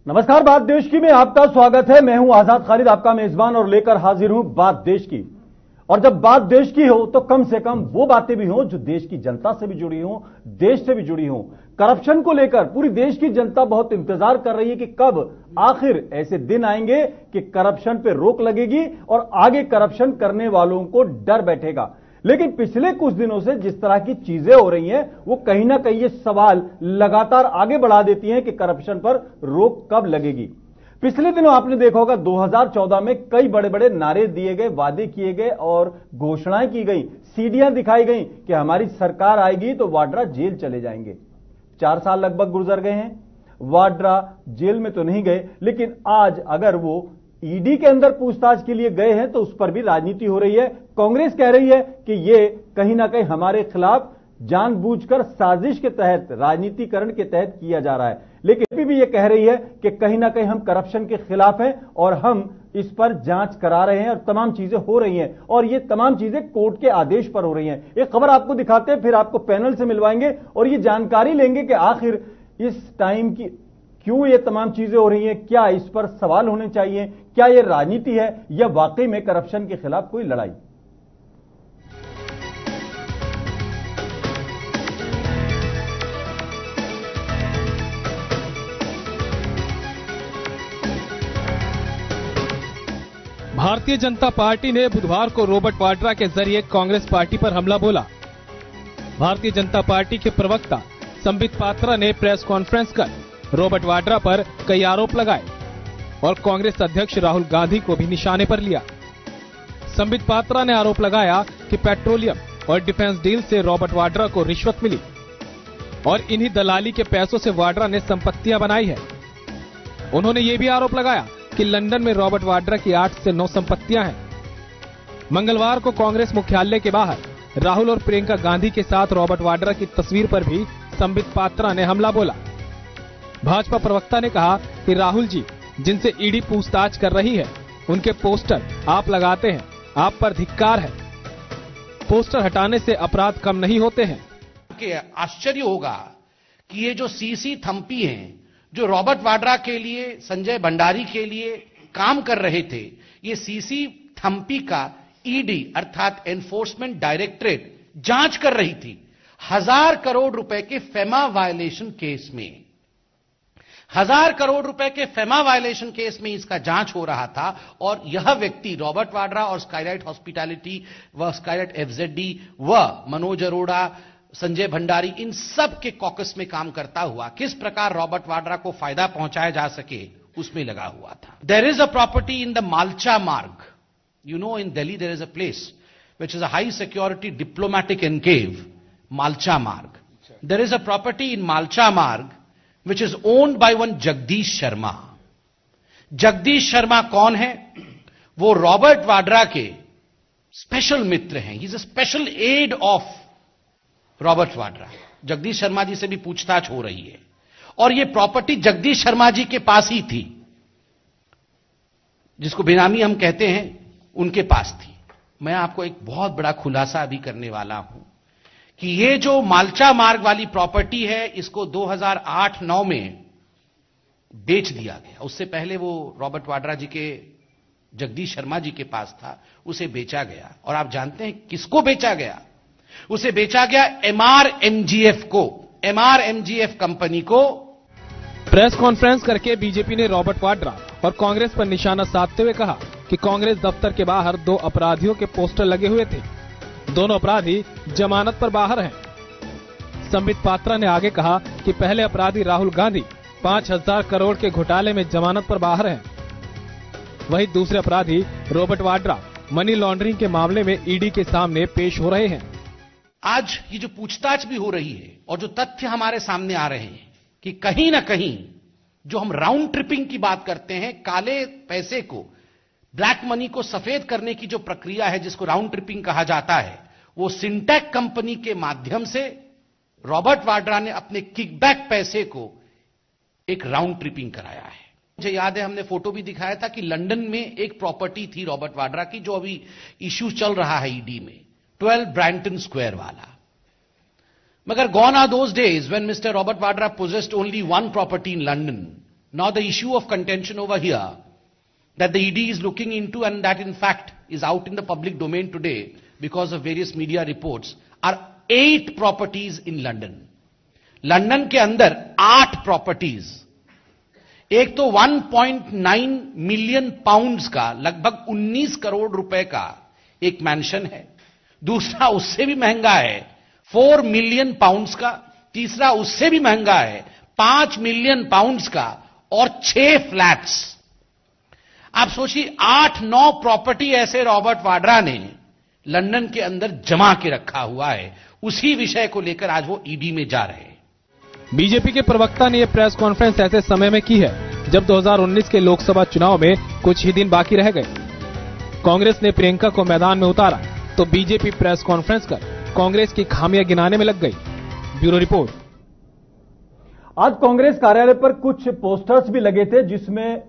नमस्कार, बात देश की में आपका स्वागत है। मैं हूं आजाद खालिद, आपका मेजबान, और लेकर हाजिर हूं बात देश की। और जब बात देश की हो तो कम से कम वो बातें भी हों जो देश की जनता से भी जुड़ी हों, देश से भी जुड़ी हों। करप्शन को लेकर पूरी देश की जनता बहुत इंतजार कर रही है कि कब आखिर ऐसे दिन आएंगे कि करप्शन पे रोक लगेगी और आगे करप्शन करने वालों को डर बैठेगा। लेकिन पिछले कुछ दिनों से जिस तरह की चीजें हो रही हैं, वो कहीं ना कहीं ये सवाल लगातार आगे बढ़ा देती हैं कि करप्शन पर रोक कब लगेगी। पिछले दिनों आपने देखा होगा 2014 में कई बड़े बड़े नारे दिए गए, वादे किए गए और घोषणाएं की गई, सीढ़ियां दिखाई गई कि हमारी सरकार आएगी तो वाड्रा जेल चले जाएंगे। 4 साल लगभग गुजर गए हैं, वाड्रा जेल में तो नहीं गए, लेकिन आज अगर वो ईडी के अंदर पूछताछ के लिए गए हैं तो उस पर भी राजनीति हो रही है। कांग्रेस कह रही है कि ये कहीं ना कहीं हमारे खिलाफ जानबूझकर साजिश के तहत, राजनीतिकरण के तहत किया जा रहा है। लेकिन भी ये कह रही है कि कहीं ना कहीं हम करप्शन के खिलाफ हैं और हम इस पर जांच करा रहे हैं और तमाम चीजें हो रही हैं, और ये तमाम चीजें कोर्ट के आदेश पर हो रही हैं। एक खबर आपको दिखाते हैं, फिर आपको पैनल से मिलवाएंगे और ये जानकारी लेंगे कि आखिर इस टाइम की क्यों ये तमाम चीजें हो रही हैं, क्या इस पर सवाल होने चाहिए, क्या ये राजनीति है या वाकई में करप्शन के खिलाफ कोई लड़ाई। भारतीय जनता पार्टी ने बुधवार को रॉबर्ट वाड्रा के जरिए कांग्रेस पार्टी पर हमला बोला। भारतीय जनता पार्टी के प्रवक्ता संबित पात्रा ने प्रेस कॉन्फ्रेंस कर रॉबर्ट वाड्रा पर कई आरोप लगाए और कांग्रेस अध्यक्ष राहुल गांधी को भी निशाने पर लिया। संबित पात्रा ने आरोप लगाया कि पेट्रोलियम और डिफेंस डील से रॉबर्ट वाड्रा को रिश्वत मिली और इन्हीं दलाली के पैसों से वाड्रा ने संपत्तियां बनाई है। उन्होंने ये भी आरोप लगाया कि लंदन में रॉबर्ट वाड्रा की 8 से 9 संपत्तियां हैं। मंगलवार को कांग्रेस मुख्यालय के बाहर राहुल और प्रियंका गांधी के साथ रॉबर्ट वाड्रा की तस्वीर पर भी संबित पात्रा ने हमला बोला। भाजपा प्रवक्ता ने कहा कि राहुल जी जिनसे ईडी पूछताछ कर रही है, उनके पोस्टर आप लगाते हैं, आप पर धिक्कार है। पोस्टर हटाने से अपराध कम नहीं होते हैं। आश्चर्य होगा कि ये जो सीसी थम्पी हैं, जो रॉबर्ट वाड्रा के लिए, संजय भंडारी के लिए काम कर रहे थे, ये सीसी थम्पी का ईडी अर्थात एनफोर्समेंट डायरेक्टरेट जांच कर रही थी 1000 करोड़ रुपए के फेमा वायलेशन केस में। 1000 करोड़ रुपए के फेमा वायलेशन केस में इसका जांच हो रहा था और यह व्यक्ति रॉबर्ट वाड्रा और स्काईलाइट हॉस्पिटैलिटी व स्काईलाइट एफजेडडी व मनोज अरोड़ा, संजय भंडारी, इन सब के कॉकस में काम करता हुआ किस प्रकार रॉबर्ट वाड्रा को फायदा पहुंचाया जा सके उसमें लगा हुआ था। There is a property in the Malcha Marg. You know, in Delhi there is a place which is a high security diplomatic enclave, Malcha Marg. There is a property in Malcha Marg which is owned by one Jagdish Sharma. Jagdish Sharma कौन है? वो Robert Vadra के special मित्र हैं। He is a special aid of Robert Vadra. Jagdish Sharma ji से भी पूछताछ हो रही है और यह प्रॉपर्टी जगदीश शर्मा जी के पास ही थी, जिसको बेनामी हम कहते हैं, उनके पास थी। मैं आपको एक बहुत बड़ा खुलासा अभी करने वाला हूं कि ये जो मालचा मार्ग वाली प्रॉपर्टी है, इसको 2008-9 में बेच दिया गया। उससे पहले वो रॉबर्ट वाड्रा जी के, जगदीश शर्मा जी के पास था, उसे बेचा गया। और आप जानते हैं किसको बेचा गया? उसे बेचा गया MRMGF को, MRMGF कंपनी को। प्रेस कॉन्फ्रेंस करके बीजेपी ने रॉबर्ट वाड्रा और कांग्रेस पर निशाना साधते हुए कहा कि कांग्रेस दफ्तर के बाहर 2 अपराधियों के पोस्टर लगे हुए थे। दोनों अपराधी जमानत पर बाहर हैं। संबित पात्रा ने आगे कहा कि पहले अपराधी राहुल गांधी 5000 करोड़ के घोटाले में जमानत पर बाहर हैं। वहीं दूसरे अपराधी रॉबर्ट वाड्रा मनी लॉन्ड्रिंग के मामले में ईडी के सामने पेश हो रहे हैं। आज ये जो पूछताछ भी हो रही है और जो तथ्य हमारे सामने आ रहे हैं कि कहीं ना कहीं जो हम राउंड ट्रिपिंग की बात करते हैं, काले पैसे को, ब्लैक मनी को सफेद करने की जो प्रक्रिया है, जिसको राउंड ट्रिपिंग कहा जाता है, वो सिंटेक कंपनी के माध्यम से रॉबर्ट वाड्रा ने अपने किकबैक पैसे को एक राउंड ट्रिपिंग कराया है। मुझे याद है हमने फोटो भी दिखाया था कि लंदन में एक प्रॉपर्टी थी रॉबर्ट वाड्रा की, जो अभी इश्यू चल रहा है ईडी में, 12 ब्रैंटन स्क्वायर वाला। मगर gone are those days when Mr. Robert Vadra possessed only one property in London, Now the issue of contention over here that the ED is looking into, and that in fact is out in the public domain today because of various media reports, are 8 properties in London. London के अंदर 8 properties, एक तो 1.9 million pounds का लगभग 19 करोड़ रुपए का एक mention है, दूसरा उससे भी महंगा है 4 मिलियन पाउंड्स का, तीसरा उससे भी महंगा है 5 मिलियन पाउंड्स का, और 6 फ्लैट्स। आप सोचिए 8-9 प्रॉपर्टी ऐसे रॉबर्ट वाड्रा ने लंदन के अंदर जमा के रखा हुआ है। उसी विषय को लेकर आज वो ईडी में जा रहे हैं। बीजेपी के प्रवक्ता ने यह प्रेस कॉन्फ्रेंस ऐसे समय में की है जब 2019 के लोकसभा चुनाव में कुछ ही दिन बाकी रह गए। कांग्रेस ने प्रियंका को मैदान में उतारा तो बीजेपी प्रेस कॉन्फ्रेंस कर कांग्रेस की खामियां गिनाने में लग गई। Bureau report. आज कांग्रेस कार्यालय पर कुछ पोस्टर्स भी लगे थे जिसमें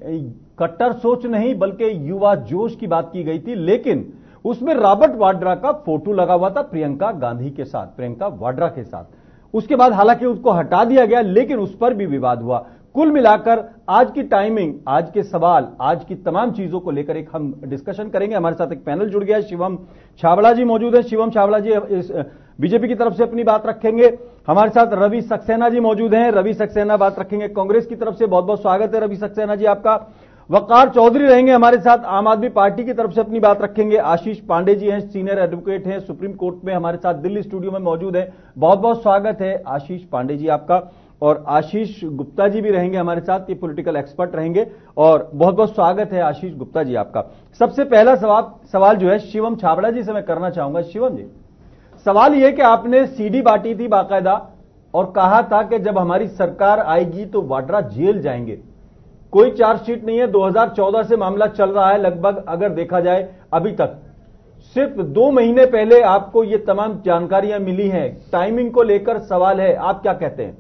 कट्टर सोच नहीं बल्कि युवा जोश की बात की गई थी, लेकिन उसमें रॉबर्ट वाड्रा का फोटो लगा हुआ था प्रियंका गांधी के साथ, प्रियंका वाड्रा के साथ। उसके बाद हालांकि उसको हटा दिया गया, लेकिन उस पर भी विवाद हुआ। कुल मिलाकर आज की टाइमिंग, आज के सवाल, आज की तमाम चीजों को लेकर एक हम डिस्कशन करेंगे। हमारे साथ एक पैनल जुड़ गया है, शिवम छाबड़ा जी मौजूद है। शिवम छाबड़ा जी बीजेपी की तरफ से अपनी बात रखेंगे। हमारे साथ रवि सक्सेना जी मौजूद हैं, रवि सक्सेना बात रखेंगे कांग्रेस की तरफ से। बहुत बहुत स्वागत है रवि सक्सेना जी आपका। वकार चौधरी रहेंगे हमारे साथ, आम आदमी पार्टी की तरफ से अपनी बात रखेंगे। आशीष पांडे जी हैं, सीनियर एडवोकेट हैं, सुप्रीम कोर्ट में हमारे साथ दिल्ली स्टूडियो में मौजूद है। बहुत बहुत स्वागत है आशीष पांडे जी आपका। और आशीष गुप्ता जी भी रहेंगे हमारे साथ, ये पॉलिटिकल एक्सपर्ट रहेंगे। और बहुत बहुत स्वागत है आशीष गुप्ता जी आपका। सबसे पहला सवाल जो है शिवम छाबड़ा जी से मैं करना चाहूंगा। शिवम जी, सवाल यह कि आपने सीडी बांटी थी बाकायदा और कहा था कि जब हमारी सरकार आएगी तो वाड्रा जेल जाएंगे। कोई चार्जशीट नहीं है, 2014 से मामला चल रहा है लगभग, अगर देखा जाए अभी तक। सिर्फ 2 महीने पहले आपको ये तमाम जानकारियां मिली हैं। टाइमिंग को लेकर सवाल है, आप क्या कहते हैं?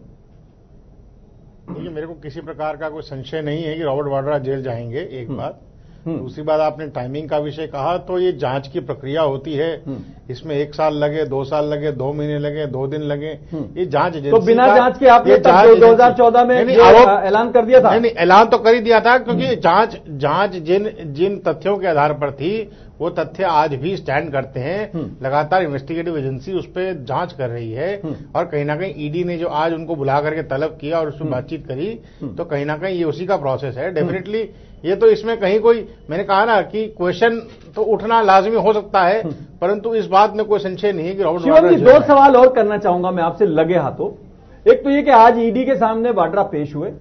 देखिए, मेरे को किसी प्रकार का कोई संशय नहीं है कि रॉबर्ट वाड्रा जेल जाएंगे, एक बात। दूसरी बात, आपने टाइमिंग का विषय कहा, तो ये जांच की प्रक्रिया होती है। इसमें 1 साल लगे, 2 साल लगे, 2 महीने लगे, 2 दिन लगे, ये जांच एजेंसी। तो बिना जांच के आपने 2014 में ऐलान कर दिया था? नहीं, ऐलान तो कर ही दिया था, क्योंकि जांच जिन तथ्यों के आधार पर थी वो तथ्य आज भी स्टैंड करते हैं। लगातार इन्वेस्टिगेटिव एजेंसी उस पर जांच कर रही है, और कहीं ना कहीं ईडी ने जो आज उनको बुला करके तलब किया और उसमें बातचीत करी, तो कहीं ना कहीं ये उसी का प्रोसेस है। डेफिनेटली ये तो इसमें कहीं कोई, मैंने कहा ना कि क्वेश्चन तो उठना लाजमी हो सकता है, परंतु इस बात में कोई संशय नहीं है कि रॉबर्ट वाड्रा। 2 सवाल और करना चाहूंगा मैं आपसे लगे हाथों। एक तो ये कि आज ईडी के सामने वाड्रा पेश हुए,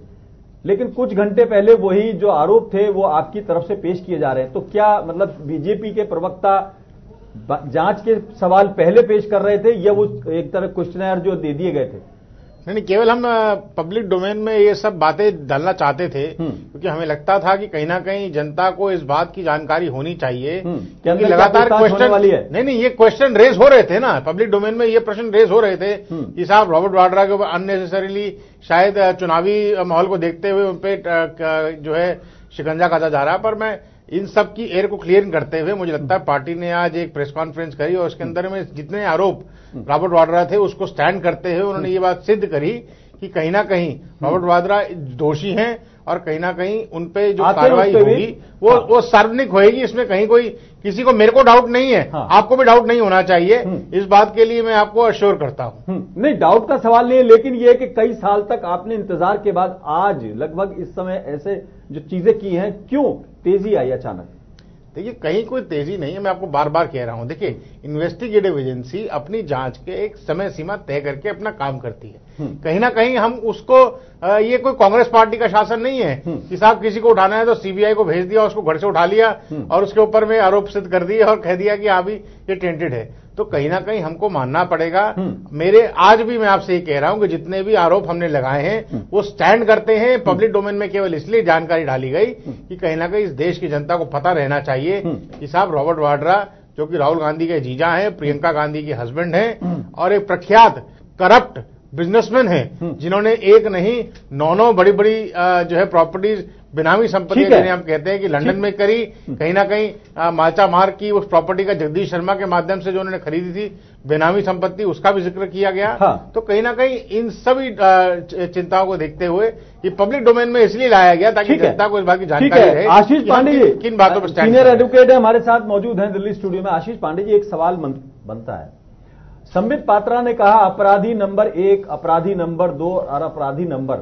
लेकिन कुछ घंटे पहले वही जो आरोप थे वो आपकी तरफ से पेश किए जा रहे हैं। तो क्या मतलब बीजेपी के प्रवक्ता जांच के सवाल पहले पेश कर रहे थे, या वो एक तरह क्वेश्चनर जो दे दिए गए थे? नहीं, केवल हम पब्लिक डोमेन में ये सब बातें डालना चाहते थे, क्योंकि हमें लगता था कि कहीं ना कहीं जनता को इस बात की जानकारी होनी चाहिए, क्योंकि लगातार क्वेश्चन वाली है। नहीं, ये क्वेश्चन रेज हो रहे थे ना पब्लिक डोमेन में, ये प्रश्न रेज हो रहे थे कि साहब रॉबर्ट वाड्रा के ऊपर अननेसेसरीली शायद चुनावी माहौल को देखते हुए उन पे जो है शिकंजा कसा जा रहा है। पर मैं इन सब की एयर को क्लियर करते हुए, मुझे लगता है पार्टी ने आज एक प्रेस कॉन्फ्रेंस करी और उसके अंदर में जितने आरोप रॉबर्ट वाड्रा थे उसको स्टैंड करते हुए उन्होंने ये बात सिद्ध करी कि कहीं ना कहीं रॉबर्ट वाड्रा दोषी हैं, और कहीं ना कहीं उन पे जो कार्रवाई होगी वो सार्वजनिक होगी। इसमें कहीं कोई किसी को, मेरे को डाउट नहीं है, आपको भी डाउट नहीं होना चाहिए। इस बात के लिए मैं आपको अश्योर करता हूं। नहीं, डाउट का सवाल नहीं है, लेकिन यह कि कई साल तक आपने इंतजार के बाद आज लगभग इस समय ऐसे जो चीजें की हैं, क्यों तेजी आई अचानक? देखिए, कहीं कोई तेजी नहीं है, मैं आपको बार बार कह रहा हूं। देखिए, इन्वेस्टिगेटिव एजेंसी अपनी जांच के एक समय सीमा तय करके अपना काम करती है। कहीं ना कहीं हम उसको, ये कोई कांग्रेस पार्टी का शासन नहीं है कि साहब किसी को उठाना है तो सीबीआई को भेज दिया, उसको घर से उठा लिया और उसके ऊपर में आरोप सिद्ध कर दिए और कह दिया कि हाँ भी ये टेंटेड है। तो कहीं ना कहीं हमको मानना पड़ेगा। मेरे आज भी मैं आपसे ये कह रहा हूं कि जितने भी आरोप हमने लगाए हैं वो स्टैंड करते हैं। पब्लिक डोमेन में केवल इसलिए जानकारी डाली गई कि कहीं ना कहीं इस देश की जनता को पता रहना चाहिए कि साहब रॉबर्ट वाड्रा, जो कि राहुल गांधी के जीजा हैं, प्रियंका गांधी के हस्बैंड हैं, और एक प्रख्यात करप्ट बिजनेसमैन हैं, जिन्होंने एक नहीं 9 बड़ी बड़ी जो है प्रॉपर्टीज बेनामी संपत्ति जिन्हें हम कहते हैं कि लंदन में करी, कहीं ना कहीं माचा मार की उस प्रॉपर्टी का जगदीश शर्मा के माध्यम से जो उन्होंने खरीदी थी बेनामी संपत्ति, उसका भी जिक्र किया गया। हाँ। तो कहीं ना कहीं इन सभी चिंताओं को देखते हुए ये पब्लिक डोमेन में इसलिए लाया गया ताकि जनता को इस बात की जानकारी रहे। आशीष पांडे जी किन बातों पर सीनियर एडवोकेट है, हमारे साथ मौजूद हैं दिल्ली स्टूडियो में। आशीष पांडे जी, एक सवाल बनता है, संबित पात्रा ने कहा अपराधी नंबर 1, अपराधी नंबर 2 और अपराधी नंबर,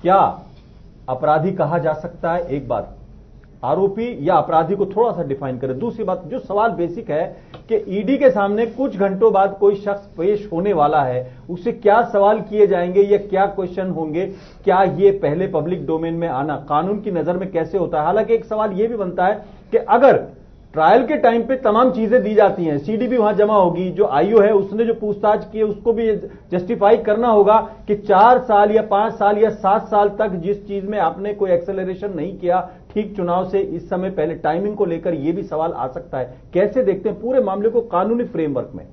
क्या अपराधी कहा जा सकता है? एक बात, आरोपी या अपराधी को थोड़ा सा डिफाइन करें। दूसरी बात, जो सवाल बेसिक है कि ईडी के सामने कुछ घंटों बाद कोई शख्स पेश होने वाला है, उससे क्या सवाल किए जाएंगे या क्या क्वेश्चन होंगे? क्या ये पहले पब्लिक डोमेन में आना कानून की नजर में कैसे होता है? हालांकि एक सवाल यह भी बनता है कि अगर ट्रायल के टाइम पे तमाम चीजें दी जाती हैं, सीडी भी वहां जमा होगी, जो आईओ है उसने जो पूछताछ की है उसको भी जस्टिफाई करना होगा कि 4 साल या 5 साल या 7 साल तक जिस चीज में आपने कोई एक्सेलरेशन नहीं किया ठीक चुनाव से इस समय पहले, टाइमिंग को लेकर यह भी सवाल आ सकता है। कैसे देखते हैं पूरे मामले को कानूनी फ्रेमवर्क में?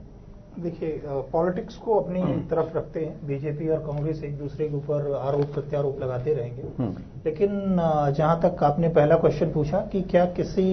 देखिए, पॉलिटिक्स को अपनी तरफ रखते हैं, बीजेपी और कांग्रेस एक दूसरे के ऊपर आरोप प्रत्यारोप लगाते रहेंगे, लेकिन जहां तक आपने पहला क्वेश्चन पूछा कि क्या किसी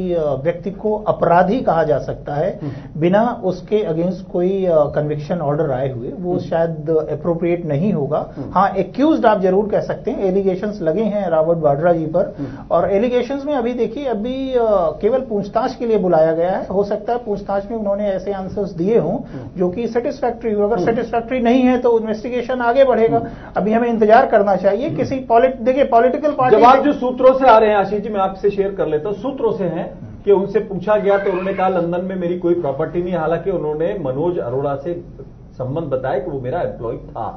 व्यक्ति को अपराधी कहा जा सकता है बिना उसके अगेंस्ट कोई कन्विक्शन ऑर्डर आए हुए, वो शायद अप्रोप्रिएट नहीं होगा। हाँ, एक्यूज्ड आप जरूर कह सकते हैं। एलिगेशंस लगे हैं रॉबर्ट वाड्रा जी पर, और एलिगेशंस में अभी देखिए, अभी केवल पूछताछ के लिए बुलाया गया है। हो सकता है पूछताछ में उन्होंने ऐसे आंसर्स दिए हों जो कि सेटिस्फैक्ट्री हो। अगर सेटिस्फैक्ट्री नहीं है तो इन्वेस्टिगेशन आगे बढ़ेगा। अभी हमें इंतजार करना चाहिए। किसी देखिए, पॉलिटिकल पार्टी, जवाब जो सूत्रों से आ रहे हैं आशीष जी, मैं आपसे शेयर कर लेता हूं। सूत्रों से हैं कि उनसे पूछा गया तो उन्होंने कहा लंदन में मेरी कोई प्रॉपर्टी नहीं, हालांकि उन्होंने मनोज अरोड़ा से संबंध बताया कि वो मेरा एम्प्लॉय था।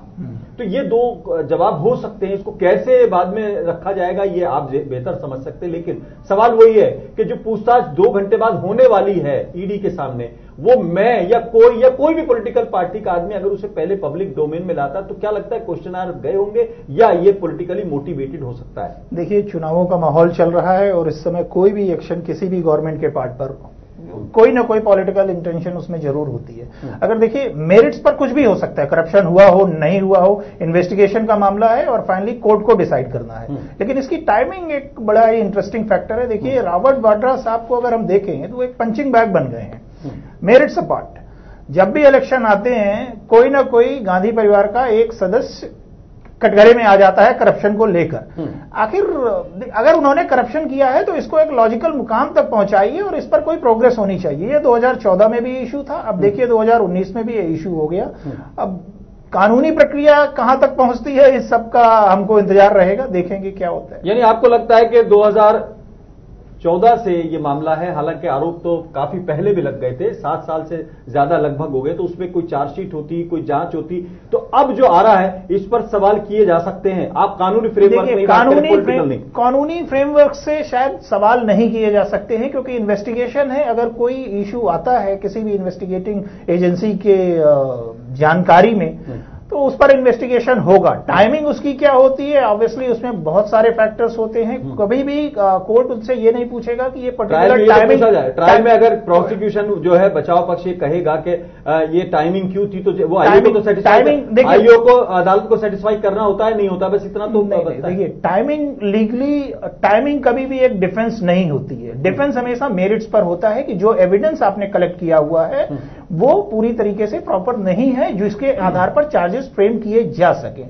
तो ये दो जवाब हो सकते हैं, इसको कैसे बाद में रखा जाएगा ये आप बेहतर समझ सकते हैं। लेकिन सवाल वही है कि जो पूछताछ 2 घंटे बाद होने वाली है ईडी के सामने, वो मैं या कोई भी पॉलिटिकल पार्टी का आदमी अगर उसे पहले पब्लिक डोमेन में लाता तो क्या लगता है क्वेश्चन गए होंगे या ये पॉलिटिकली मोटिवेटेड हो सकता है? देखिए, चुनावों का माहौल चल रहा है और इस समय कोई भी एक्शन किसी भी गवर्नमेंट के पार्ट पर कोई ना कोई पॉलिटिकल इंटेंशन उसमें जरूर होती है। अगर देखिए, मेरिट्स पर कुछ भी हो सकता है, करप्शन हुआ हो नहीं हुआ हो, इन्वेस्टिगेशन का मामला है और फाइनली कोर्ट को डिसाइड करना है। लेकिन इसकी टाइमिंग एक बड़ा ही इंटरेस्टिंग फैक्टर है। देखिए, रॉबर्ट वाड्रा साहब को अगर हम देखेंगे तो एक पंचिंग बैग बन गए हैं। मेरिट्स अपार्ट, जब भी इलेक्शन आते हैं कोई ना कोई गांधी परिवार का एक सदस्य कटघरे में आ जाता है करप्शन को लेकर। आखिर अगर उन्होंने करप्शन किया है तो इसको एक लॉजिकल मुकाम तक पहुंचाइए और इस पर कोई प्रोग्रेस होनी चाहिए। ये 2014 में भी इशू था, अब देखिए 2019 में भी ये इशू हो गया। अब कानूनी प्रक्रिया कहां तक पहुंचती है इस सब का हमको इंतजार रहेगा, देखेंगे क्या होता है। यानी आपको लगता है कि 2014 से ये मामला है, हालांकि आरोप तो काफी पहले भी लग गए थे, 7 साल से ज्यादा लगभग हो गए, तो उसमें कोई चार्जशीट होती, कोई जांच होती, तो अब जो आ रहा है इस पर सवाल किए जा सकते हैं। आप कानूनी फ्रेमवर्क नहीं, कानूनी फ्रेमवर्क से शायद सवाल नहीं किए जा सकते हैं, क्योंकि इन्वेस्टिगेशन है। अगर कोई इशू आता है किसी भी इन्वेस्टिगेटिंग एजेंसी के जानकारी में तो उस पर इन्वेस्टिगेशन होगा। टाइमिंग उसकी क्या होती है, ऑब्वियसली उसमें बहुत सारे फैक्टर्स होते हैं। कभी भी कोर्ट उनसे ये नहीं पूछेगा कि ये पर्टिकुलर टाइमिंग, ट्रायल में अगर प्रोसिक्यूशन जो है बचाव पक्ष ये कहेगा कि ये टाइमिंग क्यों थी, तो वो आईओ को तो सेटिस्फाई, आईओ को अदालत को सेटिस्फाई करना होता है, नहीं होता, बस इतना तो देखिए। टाइमिंग लीगली, टाइमिंग कभी भी एक डिफेंस नहीं होती है। डिफेंस हमेशा मेरिट्स पर होता है कि जो एविडेंस आपने कलेक्ट किया हुआ है वो पूरी तरीके से प्रॉपर नहीं है, जिसके आधार पर चार्जेस फ्रेम किए जा सके।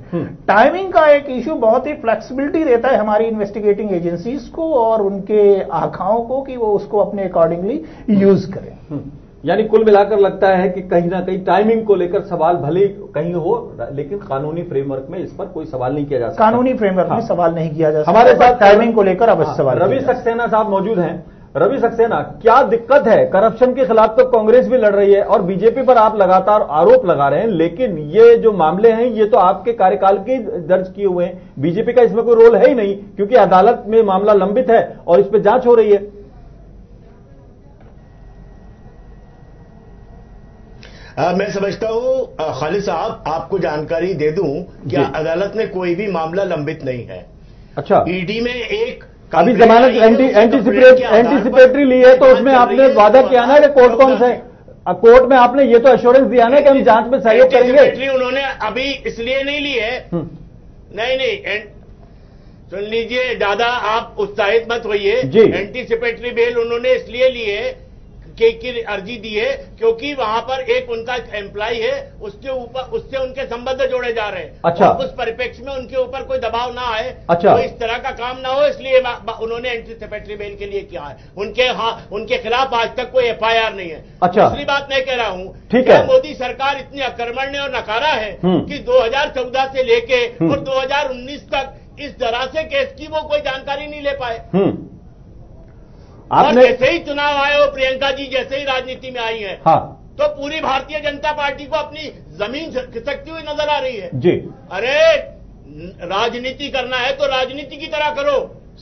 टाइमिंग का एक इशू बहुत ही फ्लेक्सिबिलिटी देता है हमारी इन्वेस्टिगेटिंग एजेंसीज को और उनके आंखाओं को कि वो उसको अपने अकॉर्डिंगली यूज करें। यानी कुल मिलाकर लगता है कि कहीं ना कहीं टाइमिंग को लेकर सवाल भले कहीं हो, लेकिन कानूनी फ्रेमवर्क में इस पर कोई सवाल नहीं किया जा सकता। कानूनी फ्रेमवर्क में सवाल नहीं किया जा सकता। हमारे साथ टाइमिंग को लेकर अवश्य सवाल। रवि सक्सेना साहब मौजूद हैं। रवि सक्सेना, क्या दिक्कत है? करप्शन के खिलाफ तो कांग्रेस भी लड़ रही है और बीजेपी पर आप लगातार आरोप लगा रहे हैं, लेकिन ये जो मामले हैं ये तो आपके कार्यकाल के दर्ज किए हुए हैं, बीजेपी का इसमें कोई रोल है ही नहीं, क्योंकि अदालत में मामला लंबित है और इस पर जांच हो रही है। मैं समझता हूं खालिद साहब, आपको जानकारी दे दूं कि अदालत में कोई भी मामला लंबित नहीं है। अच्छा, ईडी में एक अभी जमानत एंटीसिपेटरी ली है, तो उसमें आपने वादा किया ना कि कोर्ट कौन सा है, कोर्ट में आपने ये तो एश्योरेंस दिया ना कि हम जांच में सहयोग करेंगे। उन्होंने अभी इसलिए नहीं ली है, नहीं सुन लीजिए, दादा आप उत्साहित मत होइए। एंटीसिपेटरी बेल उन्होंने इसलिए लिए की अर्जी दी है क्योंकि वहां पर एक उनका एम्प्लॉय है, उसके ऊपर उससे उनके संबंध जोड़े जा रहे हैं। अच्छा। उस परिप्रेक्ष्य में उनके ऊपर कोई दबाव ना आए, अच्छा। तो इस तरह का काम ना हो, इसलिए उन्होंने एंटीसिपेटरी बेल के लिए किया है। उनके खिलाफ आज तक कोई FIR नहीं है। अच्छा। दूसरी बात मैं कह रहा हूं, ठीक क्या है, मोदी सरकार इतनी अकर्मण्य और नकारा है कि 2014 से लेके और 2019 तक इस तरह से केस की वो कोई जानकारी नहीं ले पाए। और जैसे ही चुनाव आए हो, प्रियंका जी जैसे ही राजनीति में आई है, हाँ, तो पूरी भारतीय जनता पार्टी को अपनी जमीन खिसकती हुई नजर आ रही है। जी, अरे राजनीति करना है तो राजनीति की तरह करो।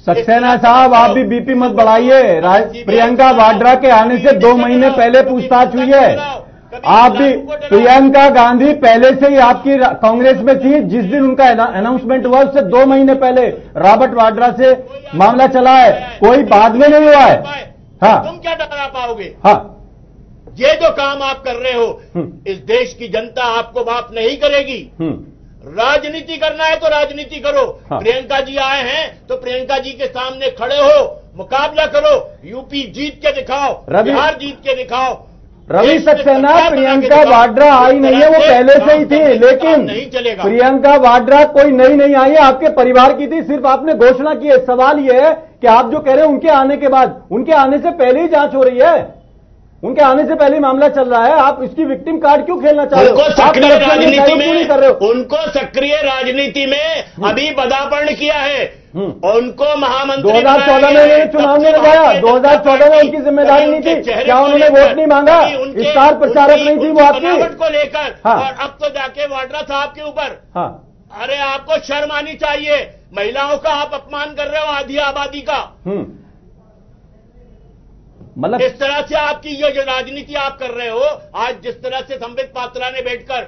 सक्सेना साहब, आप भी बीपी मत बढ़ाइए। प्रियंका वाड्रा के आने से 2 महीने पहले पूछताछ हुई है। आप भी, प्रियंका गांधी पहले से ही आपकी कांग्रेस में थी। जिस दिन उनका अनाउंसमेंट हुआ उससे 2 महीने पहले रॉबर्ट वाड्रा से मामला चला है, कोई बाद में नहीं हुआ है। हाँ, तुम क्या डरा पाओगे? हाँ, ये जो काम आप कर रहे हो, इस देश की जनता आपको माफ नहीं करेगी। राजनीति करना है तो राजनीति करो। हाँ। प्रियंका जी आए हैं तो प्रियंका जी के सामने खड़े हो, मुकाबला करो। यूपी जीत के दिखाओ, बिहार जीत के दिखाओ। रवि सक्सेना, प्रियंका वाड्रा आई नहीं है, वो पहले से ही थी, लेकिन नहीं चलेगा। प्रियंका वाड्रा कोई नई नहीं आई है, आपके परिवार की थी, सिर्फ आपने घोषणा की है। सवाल ये है कि आप जो कह रहे हैं उनके आने के बाद, उनके आने से पहले ही जांच हो रही है, उनके आने से पहले मामला चल रहा है। आप इसकी विक्टिम कार्ड क्यों खेलना चाह रहे हो? उनको सक्रिय राजनीति में कर रहे हो? उनको सक्रिय राजनीति में अभी पदार्पण किया है, उनको महामंत्री 2014 में उन्होंने चुनाव में लगाया। 2014 में उनकी जिम्मेदारी नहीं थी क्या? उन्होंने वोट नहीं मांगा? स्टार प्रचारक नहीं थी वो आपकी को लेकर। हाँ। और अब तो जाके वाड्रा साहब के ऊपर। हाँ, अरे आपको शर्म आनी चाहिए। महिलाओं का आप अपमान कर रहे हो, आधी आबादी का। मतलब इस तरह से आपकी ये जो राजनीति आप कर रहे हो, आज जिस तरह से संबित पात्रा ने बैठकर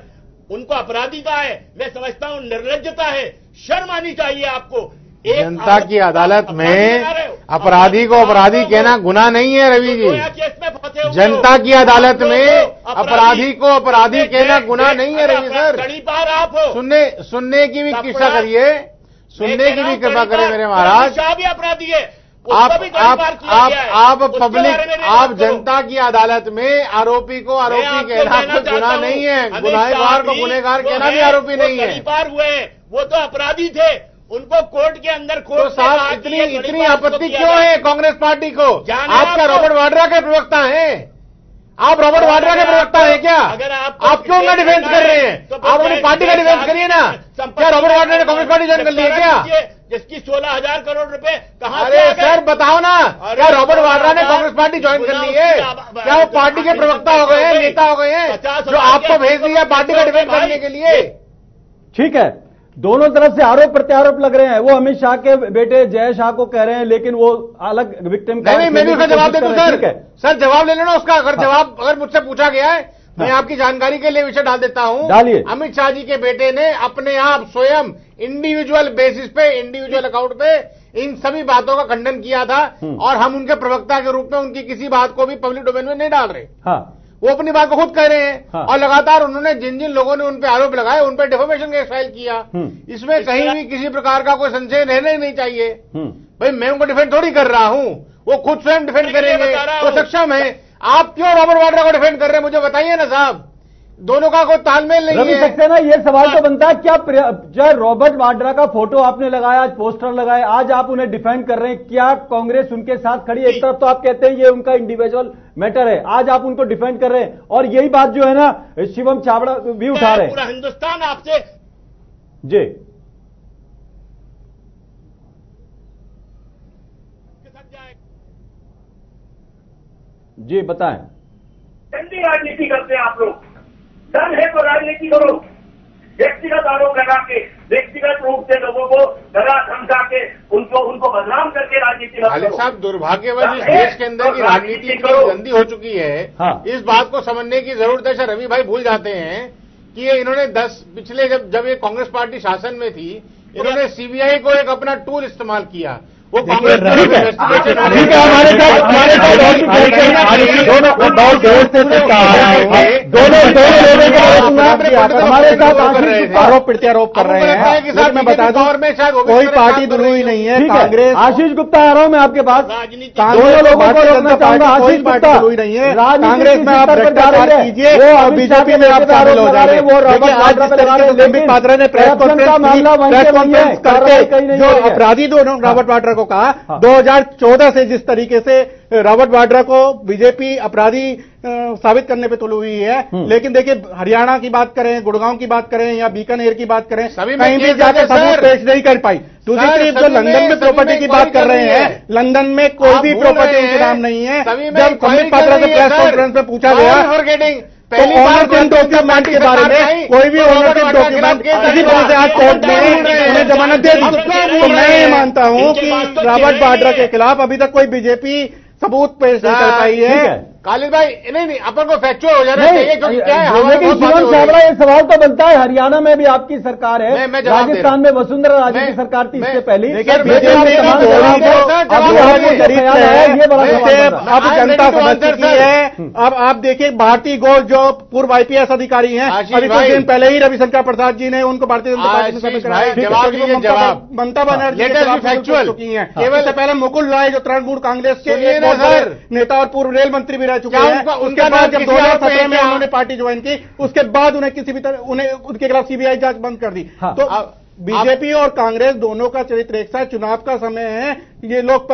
उनको अपराधी कहा है, मैं समझता हूं निर्लज्जता है। शर्म आनी चाहिए आपको। जनता की अदालत में अपराधी को अपराधी कहना गुनाह नहीं है रवि जी। जनता की अदालत में अपराधी को अपराधी कहना गुनाह नहीं है रवि सर। कड़ी पार आप हो। सुनने की भी कृपा करिए, सुनने की भी कृपा करें मेरे महाराज। भी अपराधी है। आप पब्लिक, आप जनता की अदालत में आरोपी को आरोपी कहना कोई गुनाह नहीं है। गुनाहगार को गुनहगार कहना भी आरोपी नहीं है। पार हुए, वो तो अपराधी थे, उनको कोर्ट के अंदर तो साहब इतनी आपत्ति क्यों है कांग्रेस पार्टी को? आप क्या रॉबर्ट वाड्रा के प्रवक्ता हैं? आप रॉबर्ट वाड्रा के प्रवक्ता हैं क्या? अगर आप क्यों ना डिफेंस कर रहे हैं? आप अपनी पार्टी का डिफेंस करिए ना। क्या रॉबर्ट वाड्रा ने कांग्रेस पार्टी ज्वाइन कर ली है क्या? जिसकी 16,000 करोड़ रुपए कहां से? अरे सर बताओ ना, क्या रॉबर्ट वाड्रा ने कांग्रेस पार्टी ज्वाइन कर ली है? क्या वो पार्टी के प्रवक्ता हो गए हैं, नेता हो गए हैं, जो आपको भेज दिया पार्टी का डिफेंस करने के लिए? ठीक है, दोनों तरफ से आरोप प्रत्यारोप लग रहे हैं। वो अमित शाह के बेटे जय शाह को कह रहे हैं, लेकिन वो अलग विक्टिम। नहीं, मैं भी उसका जवाब दे दूं सर जवाब ले लेना उसका। अगर मुझसे पूछा गया है, मैं आपकी जानकारी के लिए विषय डाल देता हूं। डालिए। अमित शाह जी के बेटे ने अपने आप स्वयं इंडिविजुअल बेसिस पे, इंडिविजुअल अकाउंट पे इन सभी बातों का खंडन किया था, और हम उनके प्रवक्ता के रूप में उनकी किसी बात को भी पब्लिक डोमेन में नहीं डाल रहे। हाँ, वो अपनी बात को खुद कह रहे हैं। हाँ। और लगातार उन्होंने जिन जिन लोगों ने उन पे आरोप लगाए, उन पे डिफेमेशन केस फाइल किया। इसमें कहीं भी किसी प्रकार का कोई संशय रहना ही नहीं चाहिए। भाई मैं उनको डिफेंड थोड़ी कर रहा हूं, वो खुद स्वयं डिफेंड करेंगे, वो सक्षम है। आप क्यों रॉबर्ट वाड्रा को डिफेंड कर रहे हैं, मुझे बताइए ना साहब। दोनों का कोई तालमेल नहीं रवि सक्सेना, ये सवाल तो बनता है, क्या रॉबर्ट वाड्रा का फोटो आपने लगाया, आज पोस्टर लगाए, आज आप उन्हें डिफेंड कर रहे हैं, क्या कांग्रेस उनके साथ खड़ी है? एक तरफ तो आप कहते हैं ये उनका इंडिविजुअल मैटर है, आज आप उनको डिफेंड कर रहे हैं, और यही बात जो है ना शिवम छाबड़ा भी उठा रहे हैं। पूरा हिंदुस्तान आपसे जी बताएं। गंदी राजनीति करते हैं आप लोग। डर है तो राजनीति करो। व्यक्तिगत आरोप लगा के, व्यक्तिगत रूप से लोगों को डरा धमका के उनको बदनाम करके राजनीति खालिद साहब, दुर्भाग्यवश इस देश के अंदर की राजनीति इतनी गंदी हो चुकी है। हाँ। इस बात को समझने की जरूरत है। रवि भाई भूल जाते हैं कि ये इन्होंने पिछले जब ये कांग्रेस पार्टी शासन में थी, इन्होंने सीबीआई को एक अपना टूल इस्तेमाल किया, वो कांग्रेस ठीक है, हमारे साथ हमारे साथ आरोप प्रत्यारोप कर रहे हैं। मैं बता दूं कोई पार्टी दुर्मी नहीं है, कांग्रेस। आशीष गुप्ता आ रहा हूं मैं आपके पास। कांग्रेस लोगों को रोकना चाहूंगा, आशीष गुप्ता नहीं है। कांग्रेस में आप भ्रष्टाचार कीजिए और बीजेपी में आप शामिल हो जाएंगे। देखिए आज जिस तरीके से संबित पात्रा ने प्रेस कॉन्फ्रेंस करके जो अपराधी दोनों रॉबर्ट वाड्रा को कहा, 2014 से जिस तरीके से रॉबर्ट वाड्रा को बीजेपी अपराधी साबित करने पे तुली हुई है। लेकिन देखिए हरियाणा की बात करें, गुड़गांव की बात करें या बीकानेर की बात करें, कहीं भी जाकर सबूत पेश नहीं कर पाई। दूसरी तरफ जो लंदन में प्रॉपर्टी की बात कर रहे हैं, लंदन में कोई भी प्रॉपर्टी उनके नाम नहीं है। जब संबित पात्रा से प्रेस कॉन्फ्रेंस में पूछा गया तो ऑनरशिप डॉक्यूमेंट के बारे में कोई भी ऑनरशिप डॉक्यूमेंट किसी तरह से आज कोर्ट ने उन्हें जमानत दे दी। तो मैं ये मानता हूं कि रॉबर्ट वाड्रा के खिलाफ अभी तक कोई बीजेपी सबूत पेश नहीं कर पाई है। खालिद भाई नहीं अपन को फैक्चुअल हो जाना चाहिए, क्योंकि क्या है लेकिन शिवम छाबड़ा ये सवाल तो बनता है, हरियाणा में भी आपकी सरकार है, राजस्थान में वसुंधरा राजे की सरकार थी इससे पहले। अब जनता समझ चुकी है। अब आप देखिए भारती घोष जो पूर्व IPS अधिकारी हैं, अभी कुछ दिन पहले ही रविशंकर प्रसाद जी ने उनको भारतीय जनता पार्टी में शामिल कराया। ममता बनर्जी फैक्चुअल चुकी है। इससे पहले मुकुल राय जो तृणमूल कांग्रेस के नेता और पूर्व रेल मंत्री भी रह चुके हैं। उसके बाद जब 2017 में उन्होंने पार्टी ज्वाइन की, उसके बाद उन्हें किसी भी तरह उनके खिलाफ CBI जांच बंद कर दी। तो बीजेपी और कांग्रेस दोनों का चरित्र एक साथ, चुनाव का समय है। ये लोग